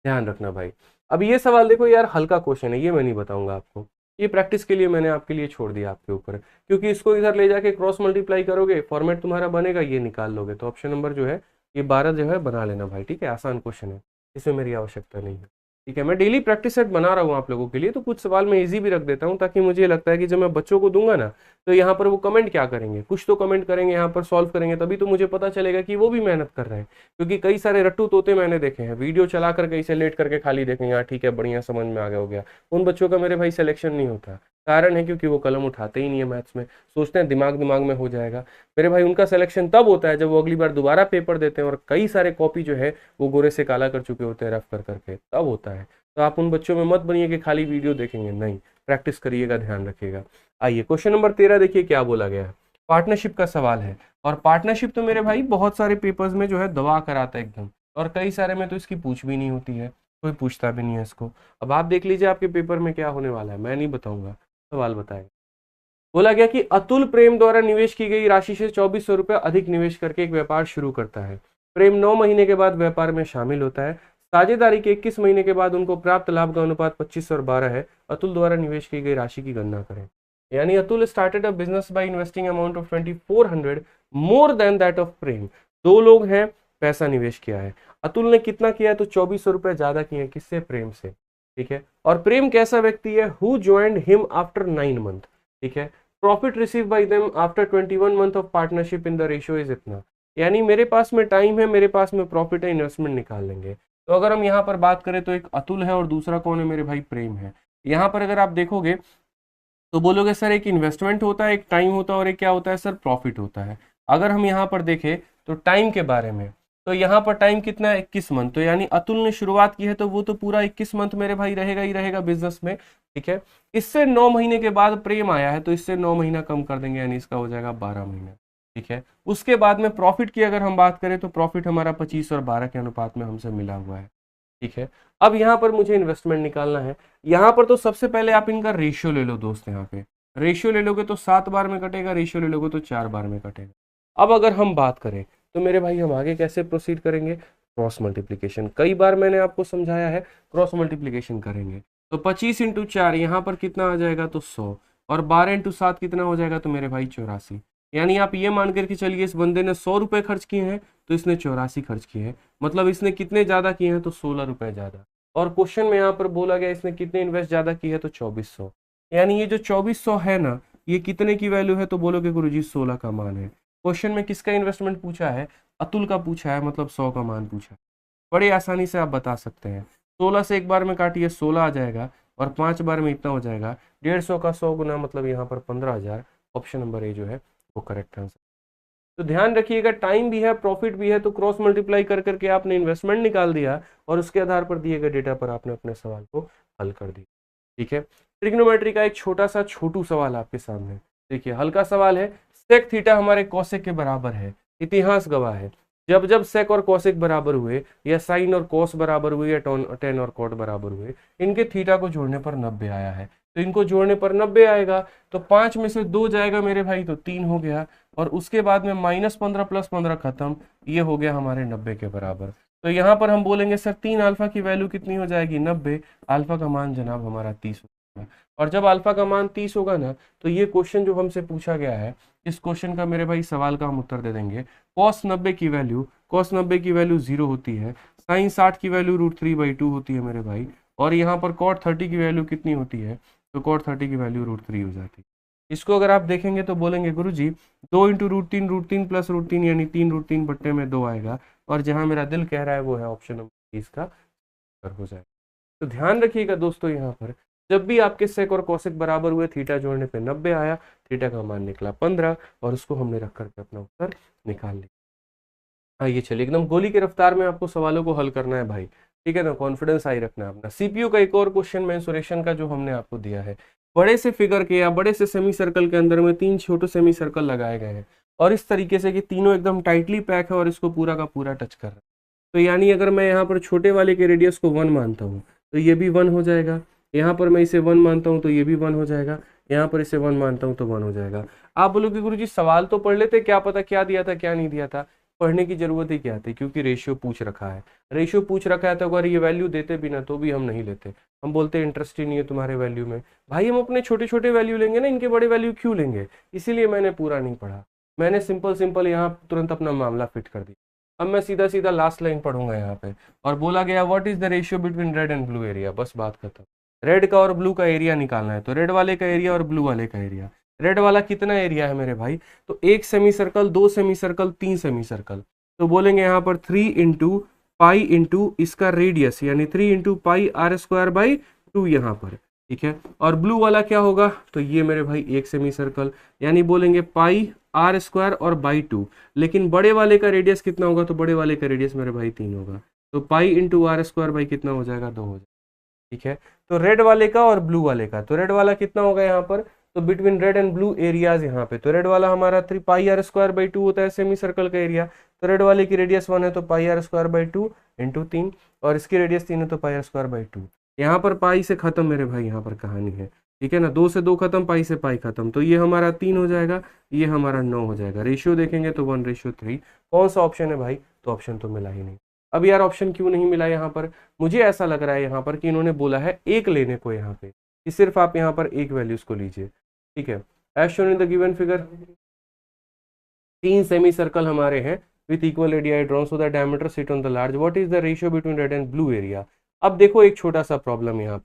[SPEAKER 1] ध्यान रखना भाई। अब ये सवाल देखो यार, हल्का क्वेश्चन है, ये मैं नहीं बताऊंगा आपको, ये प्रैक्टिस के लिए मैंने आपके लिए छोड़ दिया आपके ऊपर, क्योंकि इसको इधर ले जाके क्रॉस मल्टीप्लाई करोगे, फॉर्मेट तुम्हारा बनेगा, ये निकाल लोगे। तो ऑप्शन नंबर जो है ये 12 जो है बना लेना भाई, ठीक है, आसान क्वेश्चन है, इसमें मेरी आवश्यकता नहीं है, ठीक है। मैं डेली प्रैक्टिस सेट बना रहा हूँ आप लोगों के लिए, तो कुछ सवाल मैं इजी भी रख देता हूँ, ताकि मुझे लगता है कि जब मैं बच्चों को दूंगा ना, तो यहाँ पर वो कमेंट क्या करेंगे, कुछ तो कमेंट करेंगे, यहाँ पर सॉल्व करेंगे, तभी तो मुझे पता चलेगा कि वो भी मेहनत कर रहे हैं। क्योंकि कई सारे रट्टू तोते मैंने देखे हैं, वीडियो चला करके इसे लेट करके खाली देखेंगे, हाँ ठीक है बढ़िया समझ में आ गया हो गया, उन बच्चों का मेरे भाई सिलेक्शन नहीं होता। कारण है क्योंकि वो कलम उठाते ही नहीं है मैथ्स में, सोचते हैं दिमाग दिमाग में हो जाएगा। मेरे भाई उनका सिलेक्शन तब होता है जब वो अगली बार दोबारा पेपर देते हैं और कई सारे कॉपी जो है वो गोरे से काला कर चुके होते हैं रफ कर करके, तब होता है। तो आप उन बच्चों में मत बनिए कि खाली वीडियो देखेंगे, नहीं, प्रैक्टिस करिएगा, ध्यान रखिएगा। आइए क्वेश्चन नंबर 13 देखिए क्या बोला गया है, पार्टनरशिप का सवाल है। और पार्टनरशिप तो मेरे भाई बहुत सारे पेपर्स में जो है दबा कर आता है एकदम, और कई सारे में तो इसकी पूछ भी नहीं होती है। कोई पूछता भी नहीं है इसको। अब आप देख लीजिए आपके पेपर में क्या होने वाला है, मैं नहीं बताऊंगा, सवाल बताएंगे। बोला गया कि अतुल प्रेम द्वारा निवेश की गई राशि से 2400 रुपये अधिक निवेश करके एक व्यापार शुरू करता है। प्रेम 9 महीने के बाद व्यापार में शामिल होता है। साझेदारी के 21 महीने के बाद उनको प्राप्त लाभ का अनुपात 25 और 12 है। अतुल द्वारा निवेश की गई राशि की गणना करें। यानी Atul started a business by investing amount of 2400 more than that of Prem. दो लोग हैं, पैसा निवेश किया है, अतुल ने कितना किया है तो 2400 रुपए ज्यादा किए हैं, किससे? प्रेम से। ठीक है, और प्रेम कैसा व्यक्ति है? Who joined him after 9 month. ठीक है, profit receive by them after 21 month of partnership in the ratio is इतना। यानी मेरे पास में टाइम है, मेरे पास में प्रॉफिट है, इन्वेस्टमेंट निकाल लेंगे। तो अगर हम यहाँ पर बात करें तो एक अतुल है और दूसरा कौन है मेरे भाई? प्रेम है। यहाँ पर अगर आप देखोगे तो बोलोगे सर एक इन्वेस्टमेंट होता है, एक टाइम होता है और एक क्या होता है सर? प्रॉफिट होता है। अगर हम यहाँ पर देखें तो टाइम के बारे में, तो यहाँ पर टाइम कितना है? 21 मंथ। तो यानी अतुल ने शुरुआत की है तो वो तो पूरा 21 मंथ मेरे भाई रहेगा ही रहेगा बिजनेस में। ठीक है, इससे 9 महीने के बाद प्रेम आया है तो इससे 9 महीना कम कर देंगे, यानी इसका हो जाएगा 12 महीना। ठीक है, उसके बाद में प्रॉफिट की अगर हम बात करें तो प्रॉफिट हमारा 25 और 12 के अनुपात में हमसे मिला हुआ है। ठीक है, अब यहाँ पर मुझे इन्वेस्टमेंट निकालना है। यहाँ पर तो सबसे पहले आप इनका रेशियो ले लो दोस्त। यहाँ पे रेशियो ले लोगे तो 7 बार में कटेगा, रेशियो ले लोगे तो 4 बार में कटेगा। अब अगर हम बात करें तो मेरे भाई हम आगे कैसे प्रोसीड करेंगे? Cross multiplication. कई बार मैंने आपको समझाया है, क्रॉस मल्टीप्लीकेशन करेंगे। तो 25 इंटू 4 यहाँ पर कितना आ जाएगा तो 100, और 12 इंटू 7 कितना हो जाएगा तो मेरे भाई 84। यानी आप ये मान करके चलिए इस बंदे ने 100 रुपए खर्च किए हैं तो इसने 84 खर्च किए हैं, मतलब इसने कितने ज्यादा किए हैं तो 16 रुपए ज्यादा। और क्वेश्चन में यहाँ पर बोला गया इसने कितने इन्वेस्ट ज्यादा किए हैं तो 2400। यानी ये जो 2400 है ना, ये कितने की वैल्यू है तो बोलोगे गुरुजी 16 का मान है। क्वेश्चन में किसका इन्वेस्टमेंट पूछा है? अतुल का पूछा है, मतलब 100 का मान पूछा है। बड़े आसानी से आप बता सकते हैं। 16 से एक बार में काटिए 16 आ जाएगा, और 5 बार में इतना हो जाएगा 150 का 100 गुना, मतलब यहाँ पर 15,000। ऑप्शन नंबर ए जो है वो करेक्ट आंसर। तो ध्यान रखिएगा, टाइम भी है, प्रॉफिट भी है, तो क्रॉस मल्टीप्लाई कर करके आपने इन्वेस्टमेंट निकाल दिया और उसके आधार पर दिए गए डेटा पर आपने अपने सवाल को हल कर दिया। ठीक है, ट्रिग्नोमेट्री का एक छोटा सा छोटू सवाल आपके सामने। देखिए हल्का सवाल है। सेक थीटा हमारे कौशिक के बराबर है। इतिहास गवाह है जब जब सेक और कौशिक बराबर हुए, या साइन और कॉस बराबर हुए, या टेन और कॉट बराबर हुए, इनके थीटा को जोड़ने पर 90 आया है। तो इनको जोड़ने पर 90 आएगा, तो 5 में से 2 जाएगा मेरे भाई तो 3 हो गया, और उसके बाद में -15 + 15 खत्म, ये हो गया हमारे 90 के बराबर। तो यहाँ पर हम बोलेंगे सर 3 अल्फा की वैल्यू कितनी हो जाएगी? 90। अल्फा का मान जनाब हमारा 30 होगा, और जब अल्फा का मान 30 होगा ना, तो ये क्वेश्चन जो हमसे पूछा गया है, इस क्वेश्चन का मेरे भाई सवाल का हम उत्तर दे देंगे। कॉस 90 की वैल्यू 0 होती है, साइन 60 की वैल्यू √3/2 होती है मेरे भाई, और यहाँ पर कॉट 30 की वैल्यू कितनी होती है तो कॉट 30 की वैल्यू √3 हो जाती है। इसको अगर आप देखेंगे तो बोलेंगे गुरुजी 2 × √3 प्लस √3 यानी 3 √3 बट्टे में 2 आएगा, और जहां मेरा दिल कह रहा है वो है ऑप्शन नंबर इसका हो जाएगा। तो ध्यान रखिएगा दोस्तों, यहाँ पर जब भी आपके सेक और कौशिक बराबर हुए, थीटा जोड़ने पे 90 आया, थीटा का मान निकला 15, और उसको हमने रख करके अपना उत्तर निकाल लिया। आइए चलिए, एकदम गोली की रफ्तार में आपको सवालों को हल करना है भाई। ठीक है ना, कॉन्फिडेंस हाई रखना है अपना। सीपीयू का एक और क्वेश्चन मेंसुरेशन का जो हमने आपको दिया है, बड़े से फिगर के या बड़े से सेमी सर्कल के अंदर में 3 छोटे सेमी सर्कल लगाए गए हैं, और इस तरीके से कि तीनों एकदम टाइटली पैक है और इसको पूरा का पूरा टच कर रहा है। तो यानी अगर मैं यहाँ पर छोटे वाले के रेडियस को 1 मानता हूँ तो ये भी 1 हो जाएगा, यहाँ पर मैं इसे 1 मानता हूँ तो ये भी 1 हो जाएगा, यहाँ पर इसे 1 मानता हूँ तो 1 हो जाएगा। आप बोलोगे गुरुजी सवाल तो पढ़ लेते, क्या पता क्या दिया था क्या नहीं दिया था। पढ़ने की जरूरत ही क्या थी, क्योंकि रेशियो पूछ रखा है। रेशियो पूछ रखा है तो अगर ये वैल्यू देते भी ना तो भी हम नहीं लेते, हम बोलते इंटरेस्ट ही नहीं है तुम्हारे वैल्यू में। भाई हम अपने छोटे छोटे वैल्यू लेंगे ना, इनके बड़े वैल्यू क्यों लेंगे? इसीलिए मैंने पूरा नहीं पढ़ा, मैंने सिंपल यहाँ तुरंत अपना मामला फिट कर दिया। अब मैं सीधा सीधा लास्ट लाइन पढ़ूंगा यहाँ पे, और बोला गया what is the ratio between red and blue area, बस बात खत्म। रेड का और ब्लू का एरिया निकालना है, तो रेड वाले का एरिया और ब्लू वाले का एरिया। रेड वाला कितना एरिया है मेरे भाई, तो 1 semi circle, 2 semi circle, 3 semi circle. तो बोलेंगे यहाँ पर 3 × पाई इंटू इसका रेडियस, यानी 3 × पाई r²/2 यहाँ पर। ठीक है, और ब्लू वाला क्या होगा, तो ये मेरे भाई 1 सेमी सर्कल, यानी बोलेंगे पाई r² और /2। लेकिन बड़े वाले का रेडियस कितना होगा, तो बड़े वाले का रेडियस मेरे भाई 3 होगा, तो पाई × r² कितना हो जाएगा 2 हो जाएगा। ठीक है, तो रेड वाले का और ब्लू वाले का, तो रेड वाला कितना होगा यहाँ पर तो between red and blue areas यहाँ पे, तो रेड वाला हमारा 3πr² 2 होता है सेमी सर्कल का एरिया, तो रेड वाले की रेडियस 1 है तो πr² 2 इंटू 3, और इसकी रेडियस 3 है तो πr²2। यहाँ पर पाई से खत्म मेरे भाई, यहाँ पर कहानी है, ठीक है ना, 2 से 2 खत्म, पाई से पाई खत्म, तो ये हमारा 3 हो जाएगा, ये हमारा 9 हो जाएगा। रेशियो देखेंगे तो 1:3। कौन सा ऑप्शन है भाई, तो ऑप्शन तो मिला ही नहीं। अब यार ऑप्शन क्यों नहीं मिला यहाँ पर, मुझे ऐसा लग रहा है यहाँ पर कि इन्होंने बोला है एक लेने को यहाँ पे, कि सिर्फ आप यहाँ पर एक वैल्यूज को लीजिए, ठीक है। As shown in the given figure, 3 semi circle हमारे हैं with equal area drawn so the diameter sit on the large, what is the ratio between red and blue area. अब देखो एक छोटा सा प्रॉब्लम यहाँ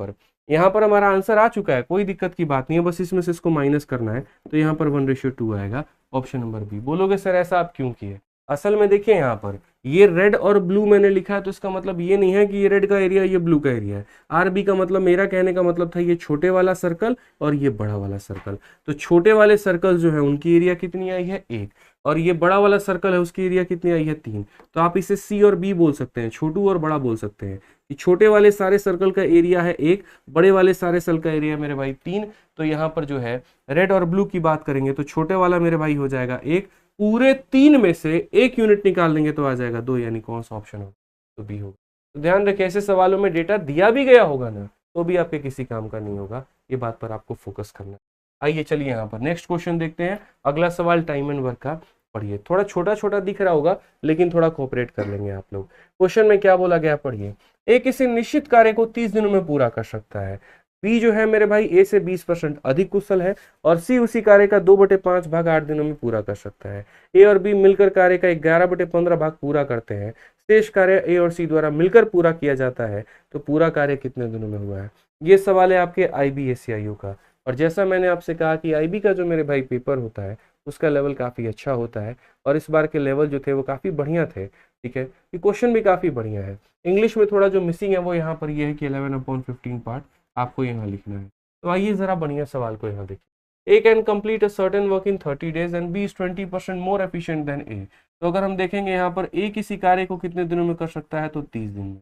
[SPEAKER 1] पर हमारा आंसर आ चुका है, कोई दिक्कत की बात नहीं है, बस इसमें से इसको माइनस करना है, तो यहाँ पर 1:2 आएगा, ऑप्शन नंबर बी। बोलोगे सर ऐसा आप क्यों किए, असल में देखिए यहाँ पर ये रेड और ब्लू मैंने लिखा है, तो इसका मतलब ये नहीं है कि ये रेड का एरिया ये ब्लू का एरिया है। आरबी का मतलब, मेरा कहने का मतलब था ये छोटे वाला सर्कल और ये बड़ा वाला सर्कल, तो छोटे वाले सर्कल जो है उनकी एरिया कितनी आई है 1, और ये बड़ा वाला सर्कल है उसकी एरिया कितनी आई है 3। तो आप इसे सी और बी बोल सकते हैं, छोटू और बड़ा बोल सकते हैं, कि छोटे वाले सारे सर्कल का एरिया है 1, बड़े वाले सारे सर्कल का एरिया मेरे भाई 3। तो यहाँ पर जो है रेड और ब्लू की बात करेंगे तो छोटे वाला मेरे भाई हो जाएगा 1, पूरे 3 में से 1 यूनिट निकाल देंगे तो आ जाएगा 2, यानी कौन सा ऑप्शन होगा, तो बी होगा। तो ध्यान रखें ऐसे सवालों में डेटा दिया भी गया होगा ना तो भी आपके किसी काम का नहीं होगा, ये बात पर आपको फोकस करना है। आइए चलिए यहाँ पर नेक्स्ट क्वेश्चन देखते हैं। अगला सवाल टाइम एंड वर्क का, पढ़िए, थोड़ा छोटा छोटा दिख रहा होगा लेकिन थोड़ा कोऑपरेट कर लेंगे आप लोग। क्वेश्चन में क्या बोला गया, पढ़िए। ए किसी निश्चित कार्य को 30 दिनों में पूरा कर सकता है, बी जो है मेरे भाई ए से 20% अधिक कुशल है, और सी उसी कार्य का 2/5 भाग 8 दिनों में पूरा कर सकता है। ए और बी मिलकर कार्य का 11/15 भाग पूरा करते हैं, शेष कार्य ए और सी द्वारा मिलकर पूरा किया जाता है, तो पूरा कार्य कितने दिनों में हुआ है। ये सवाल है आपके IBSCIU का, और जैसा मैंने आपसे कहा कि IB का जो मेरे भाई पेपर होता है उसका लेवल काफ़ी अच्छा होता है, और इस बार के लेवल जो थे वो काफ़ी बढ़िया थे, ठीक है, कि क्वेश्चन भी काफ़ी बढ़िया है। इंग्लिश में थोड़ा जो मिसिंग है वो यहाँ पर ये है कि 11/15 पार्ट आपको यहाँ लिखना है। तो आइए जरा बढ़िया सवाल को यहाँ देखिए। A can complete a certain work in 30 days and B is 20% more efficient than A. तो अगर हम देखेंगे यहाँ पर ए किसी कार्य को कितने दिनों में कर सकता है, तो 30 दिन में।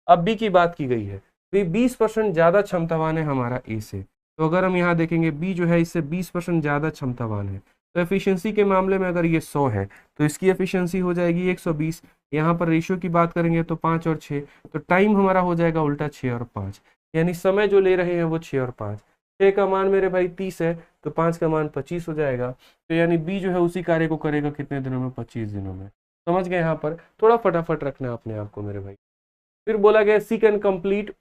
[SPEAKER 1] अब बी की बात की गई है, तो 20% ज़्यादा क्षमतावान है हमारा ए से, तो अगर हम यहाँ देखेंगे बी जो है इससे 20% ज़्यादा क्षमतावान है, तो एफिशिएंसी के मामले में अगर ये 100 है तो इसकी एफिशिएंसी हो जाएगी 120। यहाँ पर रेशियो की बात करेंगे तो 5 और 6, तो टाइम हमारा हो जाएगा उल्टा 6 और 5, यानी समय जो ले रहे हैं वो 6 और 5। 6 का मान मेरे भाई 30 है तो 5 का मान 25 हो जाएगा, तो यानी बी जो है उसी कार्य को करेगा कितने दिनों में, 25 दिनों में। समझ गए, यहाँ पर थोड़ा फटाफट रखना अपने आप को मेरे भाई। फिर बोला गया सी कैन कंप्लीट,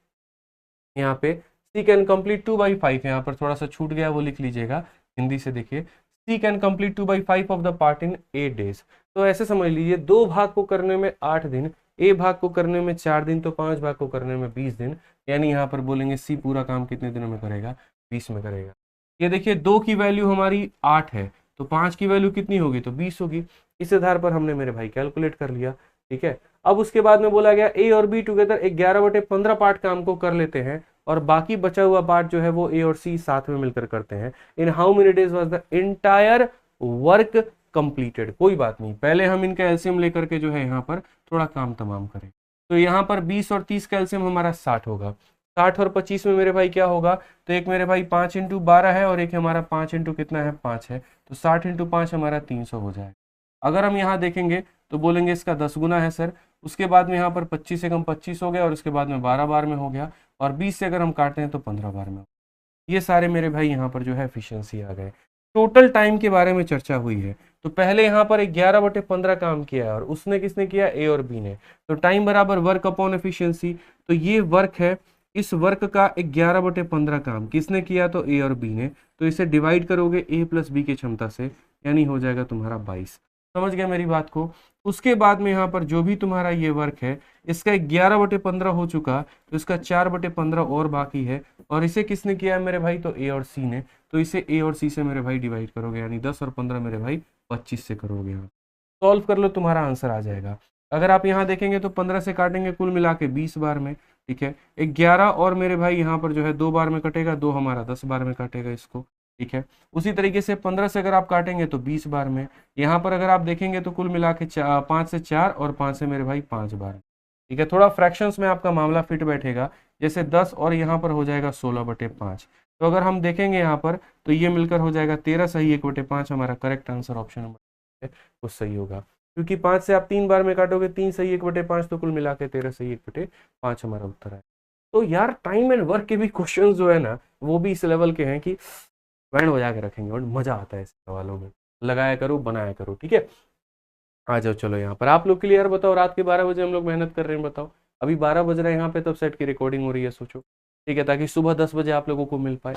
[SPEAKER 1] यहाँ पे सी कैन कंप्लीट 2/5, यहाँ पर थोड़ा सा छूट गया वो लिख लीजिएगा, हिंदी से देखिए। C can complete 2/5 of the part in 8 days। तो ऐसे समझ लीजिए 2 भाग को करने में 8 दिन, ए भाग को करने में 4 दिन, तो 5 भाग को करने में 20 दिन, यानी यहाँ पर बोलेंगे सी पूरा काम कितने दिनों में करेगा, 20 में करेगा। ये देखिए 2 की वैल्यु हमारी 8 है, तो 5 की वैल्यू कितनी होगी, तो 20 होगी। इस आधार पर हमने मेरे भाई कैलकुलेट कर लिया, ठीक है। अब उसके बाद में बोला गया ए और बी टुगेदर 11/15 पार्ट काम को कर लेते हैं, और बाकी बचा हुआ पार्ट जो है वो ए और सी साथ में मिलकर करते हैं। In how many days was the entire work completed. कोई बात नहीं, पहले हम इनका एलसीएम लेकर के जो है यहाँ पर थोड़ा काम तमाम करें। तो यहाँ पर 20 और 30 का एलसीएम हमारा 60 होगा, 60 और 25 में मेरे भाई क्या होगा, तो एक मेरे भाई 5 × 12 है और एक हमारा 5 × कितना है 5 है, तो 60 × 5 हमारा 300 हो जाएगा। अगर हम यहाँ देखेंगे तो बोलेंगे इसका 10 गुना है सर, उसके बाद में यहाँ पर 25 से कम 25 हो गया, और उसके बाद में 12 बार में हो गया, और 20 से अगर हम काटते हैं तो 15 बार में। ये सारे मेरे भाई यहाँ पर जो है एफिशिएंसी आ गए। टोटल टाइम के बारे में चर्चा हुई है, तो पहले यहाँ पर 11/15 काम किया है, और उसने किसने किया, ए और बी ने। तो टाइम बराबर वर्क अपॉन एफिशिएंसी, तो ये वर्क है, इस वर्क का 11/15 काम किसने किया, तो ए और बी ने, तो इसे डिवाइड करोगे ए प्लस बी की क्षमता से, यानी हो जाएगा तुम्हारा 22। समझ गए मेरी बात को। उसके बाद में यहाँ पर जो भी तुम्हारा ये वर्क है इसका 11/15 हो चुका, तो इसका 4/15 और बाकी है, और इसे किसने किया है मेरे भाई, तो ए और सी ने, तो इसे ए और सी से मेरे भाई डिवाइड करोगे, यानी 10 और 15 मेरे भाई 25 से करोगे। यहाँ सॉल्व कर लो, तुम्हारा आंसर आ जाएगा। अगर आप यहाँ देखेंगे तो 15 से काटेंगे कुल मिला के 20 बार में, ठीक है। 11 और मेरे भाई यहाँ पर जो है 2 बार में कटेगा, 2 हमारा 10 बार में काटेगा इसको, ठीक है। उसी तरीके से 15 से अगर आप काटेंगे तो 20 बार में, यहाँ पर अगर आप देखेंगे तो कुल मिला के 5 से 4 और 5 से मेरे भाई 5 बार, ठीक है। थोड़ा फ्रैक्शंस में आपका मामला फिट बैठेगा, जैसे 10 और यहाँ पर हो जाएगा 16/5, तो अगर हम देखेंगे यहाँ पर तो ये मिलकर हो जाएगा 13 सही 1/5, हमारा करेक्ट आंसर ऑप्शन नंबर वो सही होगा, क्योंकि 5 से आप 3 बार में काटोगे 3 सही 1/5, तो कुल मिला के 13 सही 1/5 हमारा उत्तर है। तो यार टाइम एंड वर्क के भी क्वेश्चन जो है ना वो भी इस लेवल के हैं कि बैंड बजा के रखेंगे और मजा आता है इस सवालों में, लगाया करो बनाया करो, ठीक है। आ जाओ चलो यहाँ पर आप लोग के लिए यार बताओ, रात के 12 बजे हम लोग मेहनत कर रहे हैं, बताओ अभी 12 बज रहे हैं यहाँ पे, तब सेट की रिकॉर्डिंग हो रही है, सोचो, ठीक है, ताकि सुबह 10 बजे आप लोगों को मिल पाए।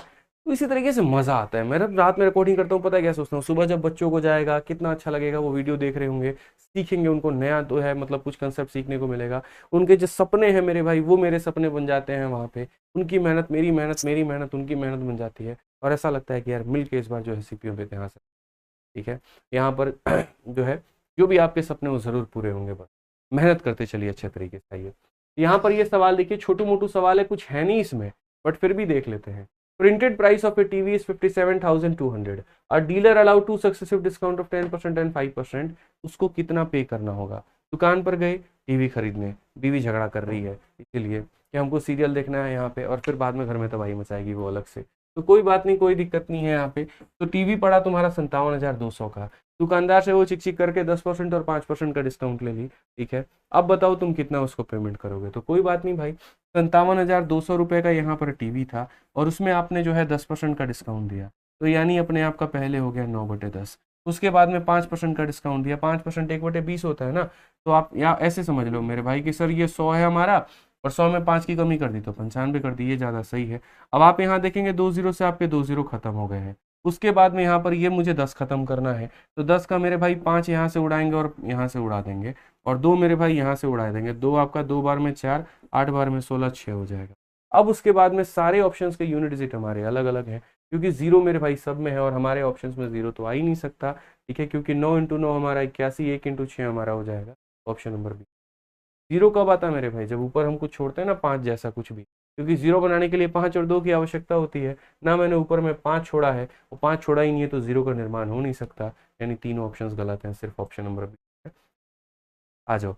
[SPEAKER 1] तो इसी तरीके से मजा आता है। मैं रात में रिकॉर्डिंग करता हूँ, पता है क्या सोचता हूँ, सुबह जब बच्चों को जाएगा कितना अच्छा लगेगा, वो वीडियो देख रहे होंगे, सीखेंगे, उनको नया तो है मतलब कुछ कंसेप्ट सीखने को मिलेगा, उनके जो सपने हैं मेरे भाई वो मेरे सपने बन जाते हैं वहाँ पे, उनकी मेहनत मेरी मेहनत, मेरी मेहनत उनकी मेहनत बन जाती है, और ऐसा लगता है कि यार मिल के इस बार जो है सीपीओ पे यहाँ से, ठीक है, यहाँ पर जो है जो भी आपके सपने वो जरूर पूरे होंगे, बस मेहनत करते चलिए अच्छे तरीके से। आइए यहाँ पर ये सवाल देखिए, छोटू मोटू सवाल है, कुछ है नहीं इसमें, बट फिर भी देख लेते हैं। Printed price of A TV is 57,200, a dealer allow two successive discount of 10% and 5%, उसको कितना पे करना होगा। दुकान पर गए टीवी खरीदने, बीवी झगड़ा कर रही है इसीलिए कि हमको सीरियल देखना है यहाँ पे, और फिर बाद में घर में तबाही मचाएगी वो अलग से, तो कोई बात नहीं, कोई दिक्कत नहीं है यहाँ पे। तो टीवी पड़ा तुम्हारा 57,200 का, दुकानदार से वो चिक चिक करके 10% और 5% का डिस्काउंट ले ली, ठीक है। अब बताओ तुम कितना उसको पेमेंट करोगे, तो कोई बात नहीं भाई, 57,200 रुपये का यहाँ पर टीवी था, और उसमें आपने जो है 10% का डिस्काउंट दिया, तो यानी अपने आप का पहले हो गया 9/10, उसके बाद में 5% का डिस्काउंट दिया, 5% 1/20 होता है ना, तो आप यहाँ ऐसे समझ लो मेरे भाई कि सर ये 100 है हमारा, और 100 में 5 की कमी कर दी तो 95 कर दी, ये ज़्यादा सही है। अब आप यहाँ देखेंगे 2 जीरो से आपके 2 जीरो खत्म हो गए हैं, उसके बाद में यहाँ पर ये मुझे 10 खत्म करना है, तो 10 का मेरे भाई 5 यहाँ से उड़ाएंगे और यहाँ से उड़ा देंगे, और 2 मेरे भाई यहाँ से उड़ा देंगे, 2 आपका 2 बार में 4, 8 बार में 16, 6 हो जाएगा। अब उसके बाद में सारे ऑप्शंस के यूनिट डिजिट हमारे अलग अलग हैं, क्योंकि जीरो मेरे भाई सब में है, और हमारे ऑप्शंस में जीरो तो आ ही नहीं सकता, ठीक है, क्योंकि 9 × 9 हमारा 81, 1 × 6 हमारा हो जाएगा ऑप्शन नंबर बी। जीरो कब आता है मेरे भाई, जब ऊपर हम कुछ छोड़ते हैं ना 5 जैसा कुछ भी, क्योंकि जीरो बनाने के लिए 5 और 2 की आवश्यकता होती है ना, मैंने ऊपर में 5 छोड़ा है, वो 5 छोड़ा ही नहीं है, तो जीरो का निर्माण हो नहीं सकता, यानी तीनों ऑप्शंस गलत हैं, सिर्फ ऑप्शन नंबर बी है। आ जाओ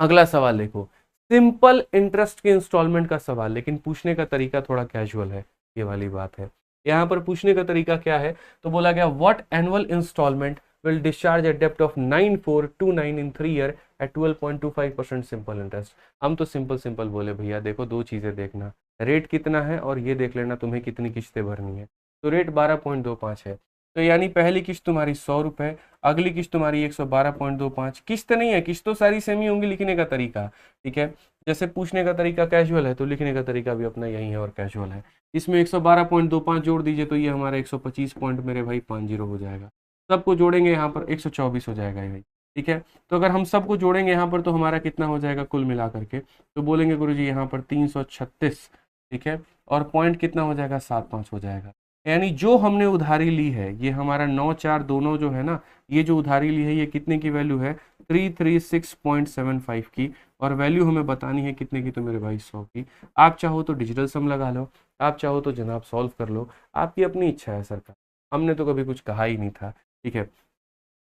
[SPEAKER 1] अगला सवाल देखो, सिंपल इंटरेस्ट के इंस्टॉलमेंट का सवाल, लेकिन पूछने का तरीका थोड़ा कैजुअल है, ये वाली बात है। यहाँ पर पूछने का तरीका क्या है, तो बोला गया what annual instalment will discharge at depth of 9429 in 3 year at 12.25% simple interest. हम तो सिंपल सिंपल बोले भैया, देखो दो चीजें देखना, रेट कितना है और ये देख लेना तुम्हें कितनी किस्तें भरनी है। तो रेट 12.25 है, तो यानी पहली किस्त तुम्हारी 100 रुपए, अगली किस्त तुम्हारी 112.25, किस्त नहीं है, किस्त तो सारी सेम ही होंगी, लिखने का तरीका, ठीक है, जैसे पूछने का तरीका कैजुअल है तो लिखने का तरीका भी अपना यही है और कैजुअल है। इसमें 112.25 जोड़ दीजिए तो ये हमारा 125 पॉइंट मेरे भाई 50 हो जाएगा, सबको जोड़ेंगे यहाँ पर 124 हो जाएगा ये भाई, ठीक है। तो अगर हम सबको जोड़ेंगे यहाँ पर तो हमारा कितना हो जाएगा कुल मिला करके, तो बोलेंगे गुरुजी यहाँ पर 336, ठीक है, और पॉइंट कितना हो जाएगा 75 हो जाएगा। यानी जो हमने उधारी ली है, ये हमारा 9 4 दोनों जो है ना, ये जो उधारी ली है ये कितने की वैल्यू है 336.75 की, और वैल्यू हमें बतानी है कितने की, तो मेरे भाई 100 की। आप चाहो तो डिजिटल सम लगा लो, आप चाहो तो जनाब सॉल्व कर लो, आपकी अपनी इच्छा है सरकार, हमने तो कभी कुछ कहा ही नहीं था, ठीक है।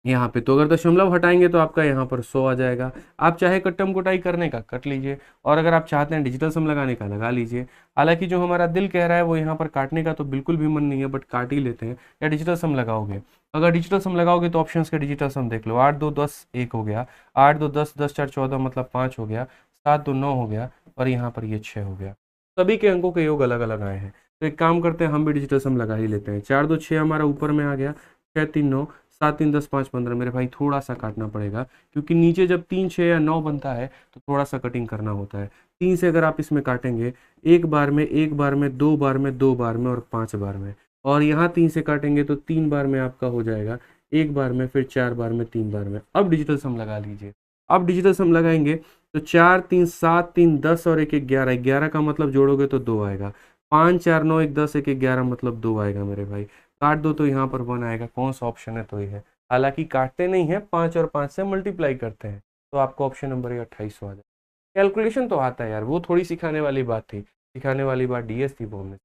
[SPEAKER 1] यहाँ पे तो अगर दशमलव हटाएंगे तो आपका यहाँ पर 100 आ जाएगा, आप चाहे कट्टम कुटाई करने का कट लीजिए, और अगर आप चाहते हैं डिजिटल सम लगाने का लगा लीजिए। हालांकि जो हमारा दिल कह रहा है वो यहाँ पर काटने का तो बिल्कुल भी मन नहीं है, बट काट ही लेते हैं, या डिजिटल सम लगाओगे, अगर डिजिटल सम लगाओगे तो ऑप्शंस के डिजिटल सम देख लो, 8 2 10 1 हो गया, 8 2 10 10 4 14 मतलब 5 हो गया, 7 2 9 हो गया, और यहाँ पर ये 6 हो गया, सभी के अंकों के योग अलग अलग आए हैं। तो एक काम करते हैं, हम भी डिजिटल सम लगा ही लेते हैं, 4 2 6 हमारा ऊपर में आ गया, 6 3 9, 7 3 10 5 15, मेरे भाई थोड़ा सा काटना पड़ेगा, क्योंकि नीचे जब 3 6 या 9 बनता है तो थोड़ा सा कटिंग करना होता है। 3 से अगर आप इसमें काटेंगे, एक बार में, एक बार में, दो बार में, दो बार में, और 5 बार में, और यहाँ 3 से काटेंगे तो 3 बार में आपका हो जाएगा, एक बार में, फिर 4 बार में, 3 बार में। अब डिजिटल सम लगा लीजिए, अब डिजिटल सम लगाएंगे तो 4 3 7 3 10 और 1 11, 11 का मतलब जोड़ोगे तो 2 आएगा, 5 4 9 1 10 1 11 मतलब 2 आएगा मेरे भाई, काट दो तो यहाँ पर 1 आएगा, कौन सा ऑप्शन है तो ये है, हालांकि काटते नहीं है, 5 और 5 से मल्टीप्लाई करते हैं, तो आपको ऑप्शन नंबर ये 28 आ जाए। कैलकुलेशन तो आता है यार, वो थोड़ी सिखाने वाली बात थी, सिखाने वाली बात डीएस थी बोलने,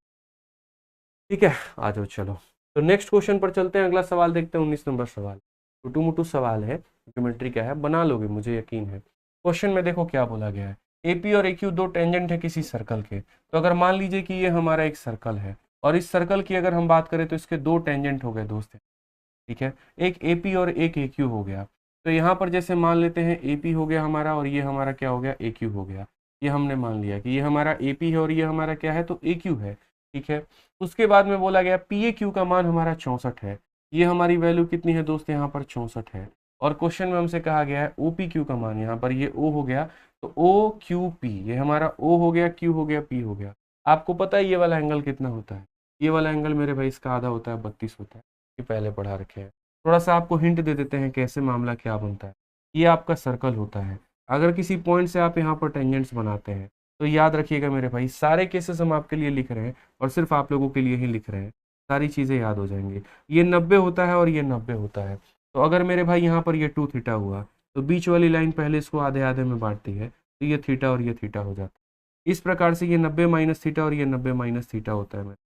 [SPEAKER 1] ठीक है। आ जाओ चलो, तो नेक्स्ट क्वेश्चन पर चलते हैं, अगला सवाल देखते हैं, 19 नंबर सवाल, टूटू मुटू सवाल है, ज्योमेट्री का है, बना लोगे मुझे यकीन है। क्वेश्चन में देखो क्या बोला गया है, एपी और एक्यू दो टेंजेंट है किसी सर्कल के, तो अगर मान लीजिए कि ये हमारा एक सर्कल है, और इस सर्कल की अगर हम बात करें तो इसके दो टेंजेंट हो गए दोस्त, ठीक है, एक AP और एक AQ हो गया। तो यहाँ पर जैसे मान लेते हैं AP हो गया हमारा और ये हमारा क्या हो गया, AQ हो गया। ये हमने मान लिया कि ये हमारा AP है और ये हमारा क्या है, तो AQ है, ठीक है। उसके बाद में बोला गया PAQ का मान हमारा 64 है। ये हमारी वैल्यू कितनी है दोस्त, यहाँ पर 64 है। और क्वेश्चन में हमसे कहा गया है OPQ का मान, यहाँ पर ये O हो गया, तो OQP, ये हमारा O हो गया, Q हो गया, P हो गया। आपको पता है ये वाला एंगल कितना होता है, ये वाला एंगल मेरे भाई इसका आधा होता है, 32 होता है। ये पहले पढ़ा रखे हैं। थोड़ा सा आपको हिंट दे देते हैं कैसे मामला क्या बनता है। ये आपका सर्कल होता है, अगर किसी पॉइंट से आप यहाँ पर टेंजेंट्स बनाते हैं तो याद रखिएगा मेरे भाई, सारे केसेस हम आपके लिए लिख रहे हैं और सिर्फ आप लोगों के लिए ही लिख रहे हैं, सारी चीज़ें याद हो जाएंगी। ये 90 होता है और ये 90 होता है। तो अगर मेरे भाई यहाँ पर ये 2 थीटा हुआ तो बीच वाली लाइन पहले इसको आधे आधे में बांटती है, तो ये थीटा और ये थीटा हो जाता है। इस प्रकार से ये 90 माइनस थीटा और ये 90 माइनस थीटा होता है मेरे,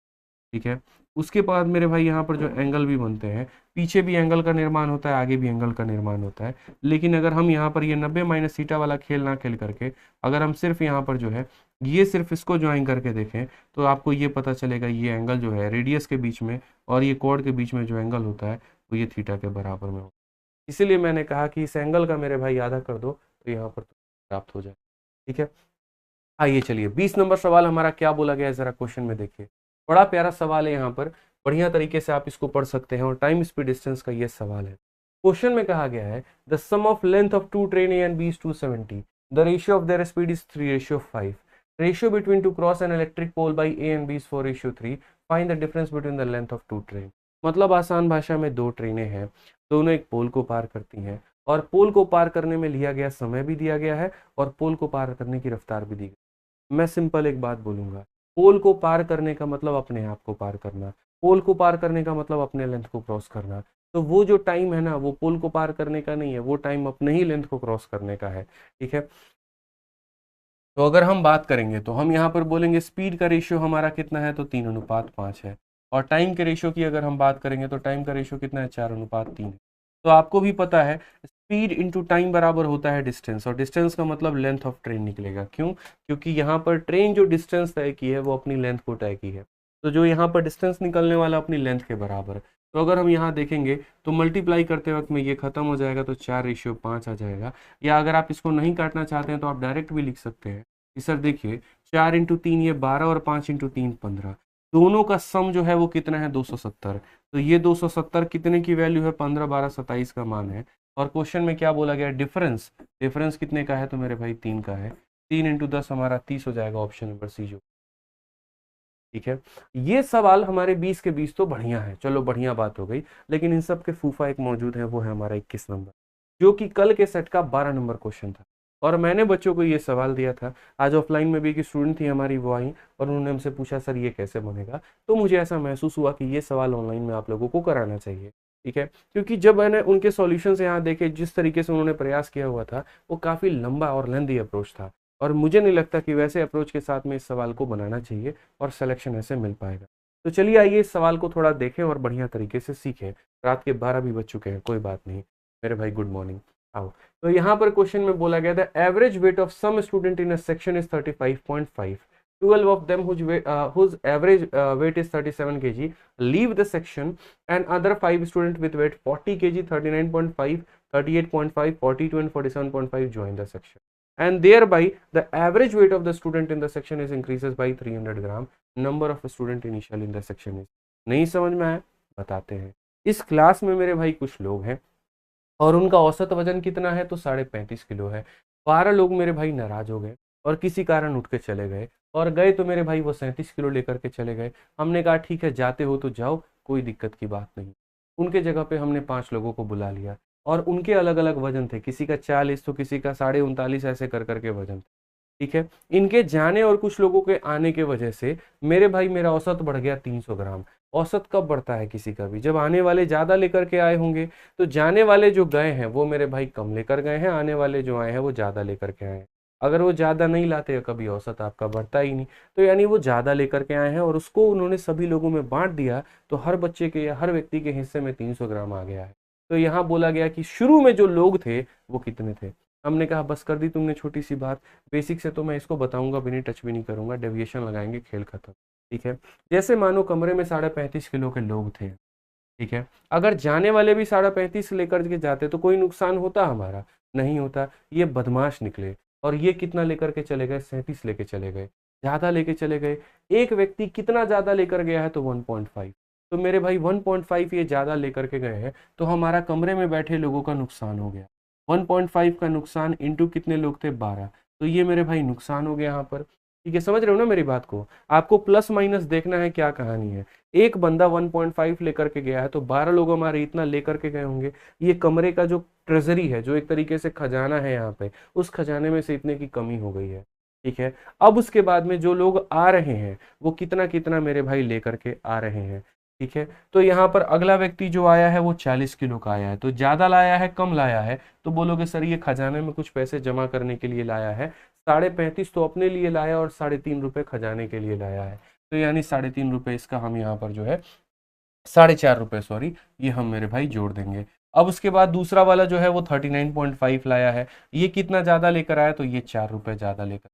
[SPEAKER 1] ठीक है। उसके बाद मेरे भाई यहाँ पर जो एंगल भी बनते हैं, पीछे भी एंगल का निर्माण होता है, आगे भी एंगल का निर्माण होता है। लेकिन अगर हम यहाँ पर ये 90 माइनस थीटा वाला खेल ना खेल करके अगर हम सिर्फ यहाँ पर जो है ये सिर्फ इसको ज्वाइन करके देखें तो आपको ये पता चलेगा ये एंगल जो है रेडियस के बीच में और ये कॉर्ड के बीच में जो एंगल होता है वो ये थीटा के बराबर में होता है। इसीलिए मैंने कहा कि इस एंगल का मेरे भाई आधा कर दो तो यहाँ पर प्राप्त हो जाए, ठीक है। आइए चलिए 20 नंबर सवाल हमारा क्या बोला गया है जरा क्वेश्चन में देखिए। बड़ा प्यारा सवाल है, यहाँ पर बढ़िया तरीके से आप इसको पढ़ सकते हैं और टाइम स्पीड डिस्टेंस का ये सवाल है। क्वेश्चन में कहा गया है the sum of length of two train A and B is 270, the ratio of their speed is 3:5, ratio between to cross an electric pole by A and B is 4:3, find the difference between the length of two train. मतलब आसान भाषा में दो ट्रेनें हैं, दोनों एक पोल को पार करती हैं और पोल को पार करने में लिया गया समय भी दिया गया है और पोल को पार करने की रफ्तार भी दी गई। मैं सिंपल एक बात बोलूंगा, पोल को पार करने का मतलब अपने आप को पार करना, पोल को पार करने का मतलब अपने लेंथ को क्रॉस करना। तो वो जो टाइम है ना वो पोल को पार करने का नहीं है, वो टाइम अपने ही लेंथ को क्रॉस करने का है, ठीक है। तो अगर हम बात करेंगे तो हम यहाँ पर बोलेंगे स्पीड का रेशियो हमारा कितना है, तो 3:5 है। और टाइम के रेशियो की अगर हम बात करेंगे तो टाइम का रेशियो कितना है, 4:3 है। तो आपको भी पता है स्पीड इंटू टाइम बराबर होता है डिस्टेंस, और डिस्टेंस का मतलब लेंथ ऑफ ट्रेन निकलेगा। क्यों? क्योंकि यहाँ पर ट्रेन जो डिस्टेंस तय की है वो अपनी लेंथ को तय की है, तो जो यहाँ पर डिस्टेंस निकलने वाला अपनी लेंथ के बराबर है। तो अगर हम यहाँ देखेंगे तो मल्टीप्लाई करते वक्त में ये खत्म हो जाएगा, तो 4:5 आ जाएगा। या अगर आप इसको नहीं काटना चाहते हैं तो आप डायरेक्ट भी लिख सकते हैं कि सर देखिए 4 × 3 ये 12 और 5 × 3 15, दोनों का सम जो है वो कितना है, 270। तो ये 270 कितने की वैल्यू है, 15 12 27 का मान है। और क्वेश्चन में क्या बोला गया, डिफरेंस, डिफरेंस कितने का है, तो मेरे भाई 3 का है। 3 × 10 हमारा 30 हो जाएगा, ऑप्शन नंबर सी जो, ठीक है। ये सवाल हमारे 20 के 20 तो बढ़िया है, चलो बढ़िया बात हो गई। लेकिन इन सब के फूफा एक मौजूद है, वो है हमारा 21 नंबर, जो कि कल के सेट का 12 नंबर क्वेश्चन था। और मैंने बच्चों को ये सवाल दिया था, आज ऑफलाइन में भी एक स्टूडेंट थी हमारी, वो आई और उन्होंने हमसे पूछा सर ये कैसे बनेगा। तो मुझे ऐसा महसूस हुआ कि ये सवाल ऑनलाइन में आप लोगों को कराना चाहिए, ठीक है। क्योंकि जब मैंने उनके सॉल्यूशंस यहाँ देखे, जिस तरीके से उन्होंने प्रयास किया हुआ था वो काफ़ी लंबा और लेंदी अप्रोच था, और मुझे नहीं लगता कि वैसे अप्रोच के साथ में इस सवाल को बनाना चाहिए और सिलेक्शन ऐसे मिल पाएगा। तो चलिए आइए इस सवाल को थोड़ा देखें और बढ़िया तरीके से सीखें। रात के 12 भी बज चुके हैं, कोई बात नहीं मेरे भाई, गुड मॉर्निंग। आओ, तो यहाँ पर क्वेश्चन में बोला गया था average weight of some student in a section is 35.5, 12 of them whose average weight is 37 kg leave the section, and other 5 students with weight 40 kg, 39.5, 38.5, 42 and 47.5 join the section, and thereby the average weight of the student in the section is increases by 300 gram. Number of student initial in the section is, नहीं समझ में आया, बताते हैं। इस class में मेरे भाई कुछ लोग हैं और उनका औसत वजन कितना है, तो 35.5 किलो है। 12 लोग मेरे भाई नाराज हो गए और किसी कारण उठ के चले गए, और गए तो मेरे भाई वो 37 किलो लेकर के चले गए। हमने कहा ठीक है जाते हो तो जाओ, कोई दिक्कत की बात नहीं। उनके जगह पे हमने 5 लोगों को बुला लिया और उनके अलग अलग वजन थे, किसी का 40 तो किसी का 39.5, ऐसे कर करके वजन थे, ठीक है। इनके जाने और कुछ लोगों के आने के वजह से मेरे भाई मेरा औसत बढ़ गया 300 ग्राम। औसत कब बढ़ता है किसी का भी, जब आने वाले ज़्यादा लेकर के आए होंगे। तो जाने वाले जो गए हैं वो मेरे भाई कम लेकर गए हैं, आने वाले जो आए हैं वो ज़्यादा लेकर के आए हैं। अगर वो ज़्यादा नहीं लाते कभी औसत आपका बढ़ता ही नहीं। तो यानी वो ज़्यादा लेकर के आए हैं और उसको उन्होंने सभी लोगों में बांट दिया, तो हर बच्चे के या हर व्यक्ति के हिस्से में 300 ग्राम आ गया है। तो यहाँ बोला गया कि शुरू में जो लोग थे वो कितने थे। हमने कहा बस कर दी तुमने छोटी सी बात, बेसिक से तो मैं इसको बताऊंगा भी नहीं, टच भी नहीं करूंगा, डेविएशन लगाएंगे, खेल खत्म, ठीक है। जैसे मानो कमरे में 35.5 किलो के लोग थे, ठीक है। अगर जाने वाले भी 35.5 लेकर के जाते तो कोई नुकसान होता हमारा? नहीं होता। ये बदमाश निकले और ये कितना लेकर के चले गए? 37 लेके चले गए, ज्यादा लेके चले गए। एक व्यक्ति कितना ज्यादा लेकर गया है? तो 1.5। तो मेरे भाई 1.5 ये ज्यादा लेकर के गए हैं, तो हमारा कमरे में बैठे लोगों का नुकसान हो गया। 1.5 का नुकसान इंटू कितने लोग थे? 12। तो ये मेरे भाई नुकसान हो गया यहाँ पर। ठीक है, समझ रहे हो ना मेरी बात को? आपको प्लस माइनस देखना है, क्या कहानी है। एक बंदा 1.5 लेकर के गया है, तो 12 लोग हमारे इतना लेकर के गए होंगे। ये कमरे का जो ट्रेजरी है, जो एक तरीके से खजाना है यहाँ पे, उस खजाने में से इतने की कमी हो गई है। ठीक है। अब उसके बाद में जो लोग आ रहे हैं, वो कितना कितना मेरे भाई लेकर के आ रहे हैं। ठीक है। तो यहाँ पर अगला व्यक्ति जो आया है वो 40 किलो का आया है। तो ज्यादा लाया है, कम लाया है? तो बोलोगे सर ये खजाने में कुछ पैसे जमा करने के लिए लाया है। 35.5 तो अपने लिए लाया और 3.5 रुपए खजाने के लिए लाया है। तो यानी 3.5 रुपए इसका हम यहाँ पर जो है 4.5 रुपए, सॉरी, ये हम मेरे भाई जोड़ देंगे। अब उसके बाद दूसरा वाला जो है वो 39.5 लाया है। ये कितना ज्यादा लेकर आया? तो ये 4 रुपए ज्यादा लेकर।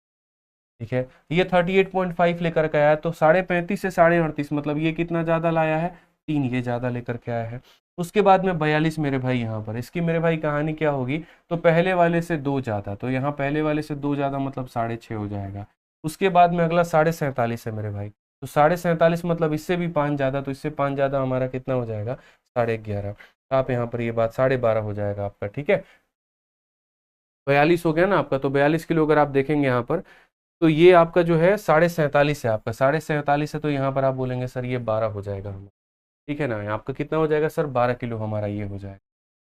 [SPEAKER 1] ठीक है। ये 38.5 लेकर के आया, तो 35.5 से 38.5 मतलब ये कितना ज्यादा लाया है? 3 ये ज्यादा लेकर के आया है। उसके बाद में 42 मेरे भाई यहाँ पर, इसकी मेरे भाई कहानी क्या होगी? तो पहले वाले से 2 ज्यादा, तो यहाँ पहले वाले से 2 ज्यादा मतलब 6.5 हो जाएगा। उसके बाद में अगला 47.5 है मेरे भाई, तो 47.5 मतलब इससे भी 5 ज्यादा, तो इससे 5 ज्यादा हमारा कितना हो जाएगा? 11.5। आप यहाँ पर ये बात 12.5 हो जाएगा आपका। ठीक है, 42 हो गया ना आपका। तो 42 किलो अगर आप देखेंगे यहाँ पर, तो ये आपका जो है 47.5 है, आपका 47.5 है। तो यहाँ पर आप बोलेंगे सर ये 12 हो जाएगा हमारा। ठीक है ना, आपका कितना हो जाएगा सर? 12 किलो हमारा ये हो जाएगा।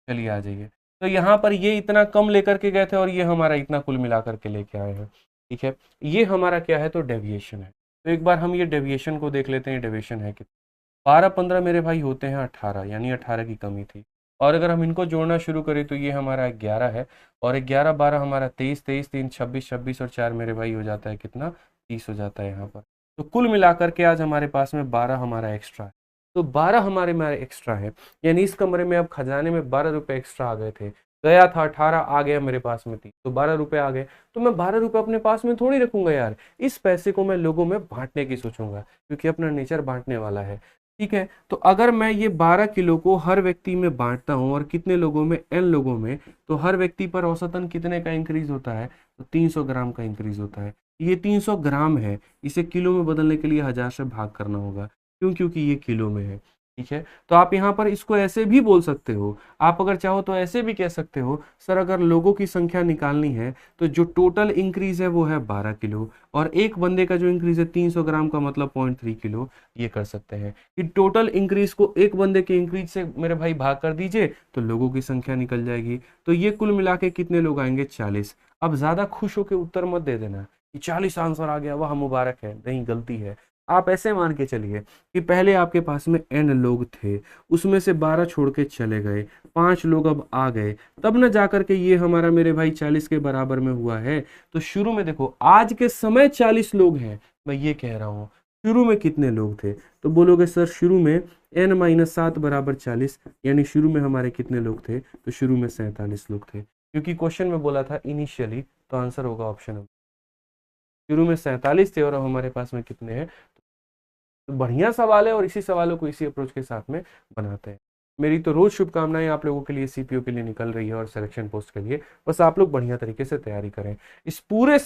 [SPEAKER 1] चलिए आ जाइए। तो यहाँ पर ये इतना कम लेकर के गए थे और ये हमारा इतना कुल मिला करके लेके आए हैं। ठीक है। ये हमारा क्या है? तो डेविएशन है। तो एक बार हम ये डेविएशन को देख लेते हैं, डेविएशन है कितना। 12 15 मेरे भाई होते हैं 18, यानी 18 की कमी थी। और अगर हम इनको जोड़ना शुरू करें तो ये हमारा 11 है। और 11 12 हमारा 23, 23 3 26, 26 और 4 मेरे भाई हो जाता है कितना? 30 हो जाता है यहाँ पर। तो कुल मिलाकर के आज हमारे पास में 12 हमारा एक्स्ट्रा है। तो 12 हमारे में एक्स्ट्रा है, यानी इस कमरे में अब खजाने में 12 रुपए एक्स्ट्रा आ गए थे। गया था 18, आ गया मेरे पास में 30, तो 12 रुपए आ गए। तो मैं 12 रुपए अपने पास में थोड़ी रखूंगा यार, इस पैसे को मैं लोगों में बांटने की सोचूंगा, क्योंकि अपना नेचर बांटने वाला है। ठीक है। तो अगर मैं ये 12 किलो को हर व्यक्ति में बांटता हूँ, और कितने लोगों में? n लोगों में, तो हर व्यक्ति पर औसतन कितने का इंक्रीज होता है? तो 300 ग्राम का इंक्रीज होता है। ये 300 ग्राम है, इसे किलो में बदलने के लिए 1000 से भाग करना होगा। क्यों? क्योंकि ये किलो में है। ठीक है। तो आप यहाँ पर इसको ऐसे भी बोल सकते हो, आप अगर चाहो तो ऐसे भी कह सकते हो, सर अगर लोगों की संख्या निकालनी है तो जो टोटल इंक्रीज है वो है 12 किलो, और एक बंदे का जो इंक्रीज है 300 ग्राम का मतलब 0.3 किलो। ये कर सकते हैं कि टोटल इंक्रीज को एक बंदे के इंक्रीज से मेरे भाई भाग कर दीजिए, तो लोगों की संख्या निकल जाएगी। तो ये कुल मिला के कितने लोग आएंगे? 40। अब ज्यादा खुश होकर उत्तर मत दे देना कि 40 आंसर आ गया, वाह मुबारक है, नहीं, गलती है। आप ऐसे मान के चलिए कि पहले आपके पास में n लोग थे, उसमें से 12 छोड़ के चले गए, 5 लोग अब आ गए, तब न जाकर के ये हमारा मेरे भाई 40 के बराबर में हुआ है। तो शुरू में देखो, आज के समय 40 लोग हैं, मैं ये कह रहा हूँ, शुरू में कितने लोग थे? तो बोलोगे सर शुरू में n-7 बराबर 40, यानी शुरू में हमारे कितने लोग थे? तो शुरू में 47 लोग थे, क्योंकि क्वेश्चन में बोला था इनिशियली, तो आंसर होगा ऑप्शन। शुरू में 47 थे और अब हमारे पास में कितने हैं? तो बढ़िया सवाल है, और इसी सवालों को इसी अप्रोच के साथ में बनाते हैं। मेरी तो रोज शुभकामनाएं आप लोगों के लिए, सीपीओ के लिए निकल रही है और सिलेक्शन पोस्ट के लिए। बस आप लोग बढ़िया तरीके से तैयारी करें। इस पूरे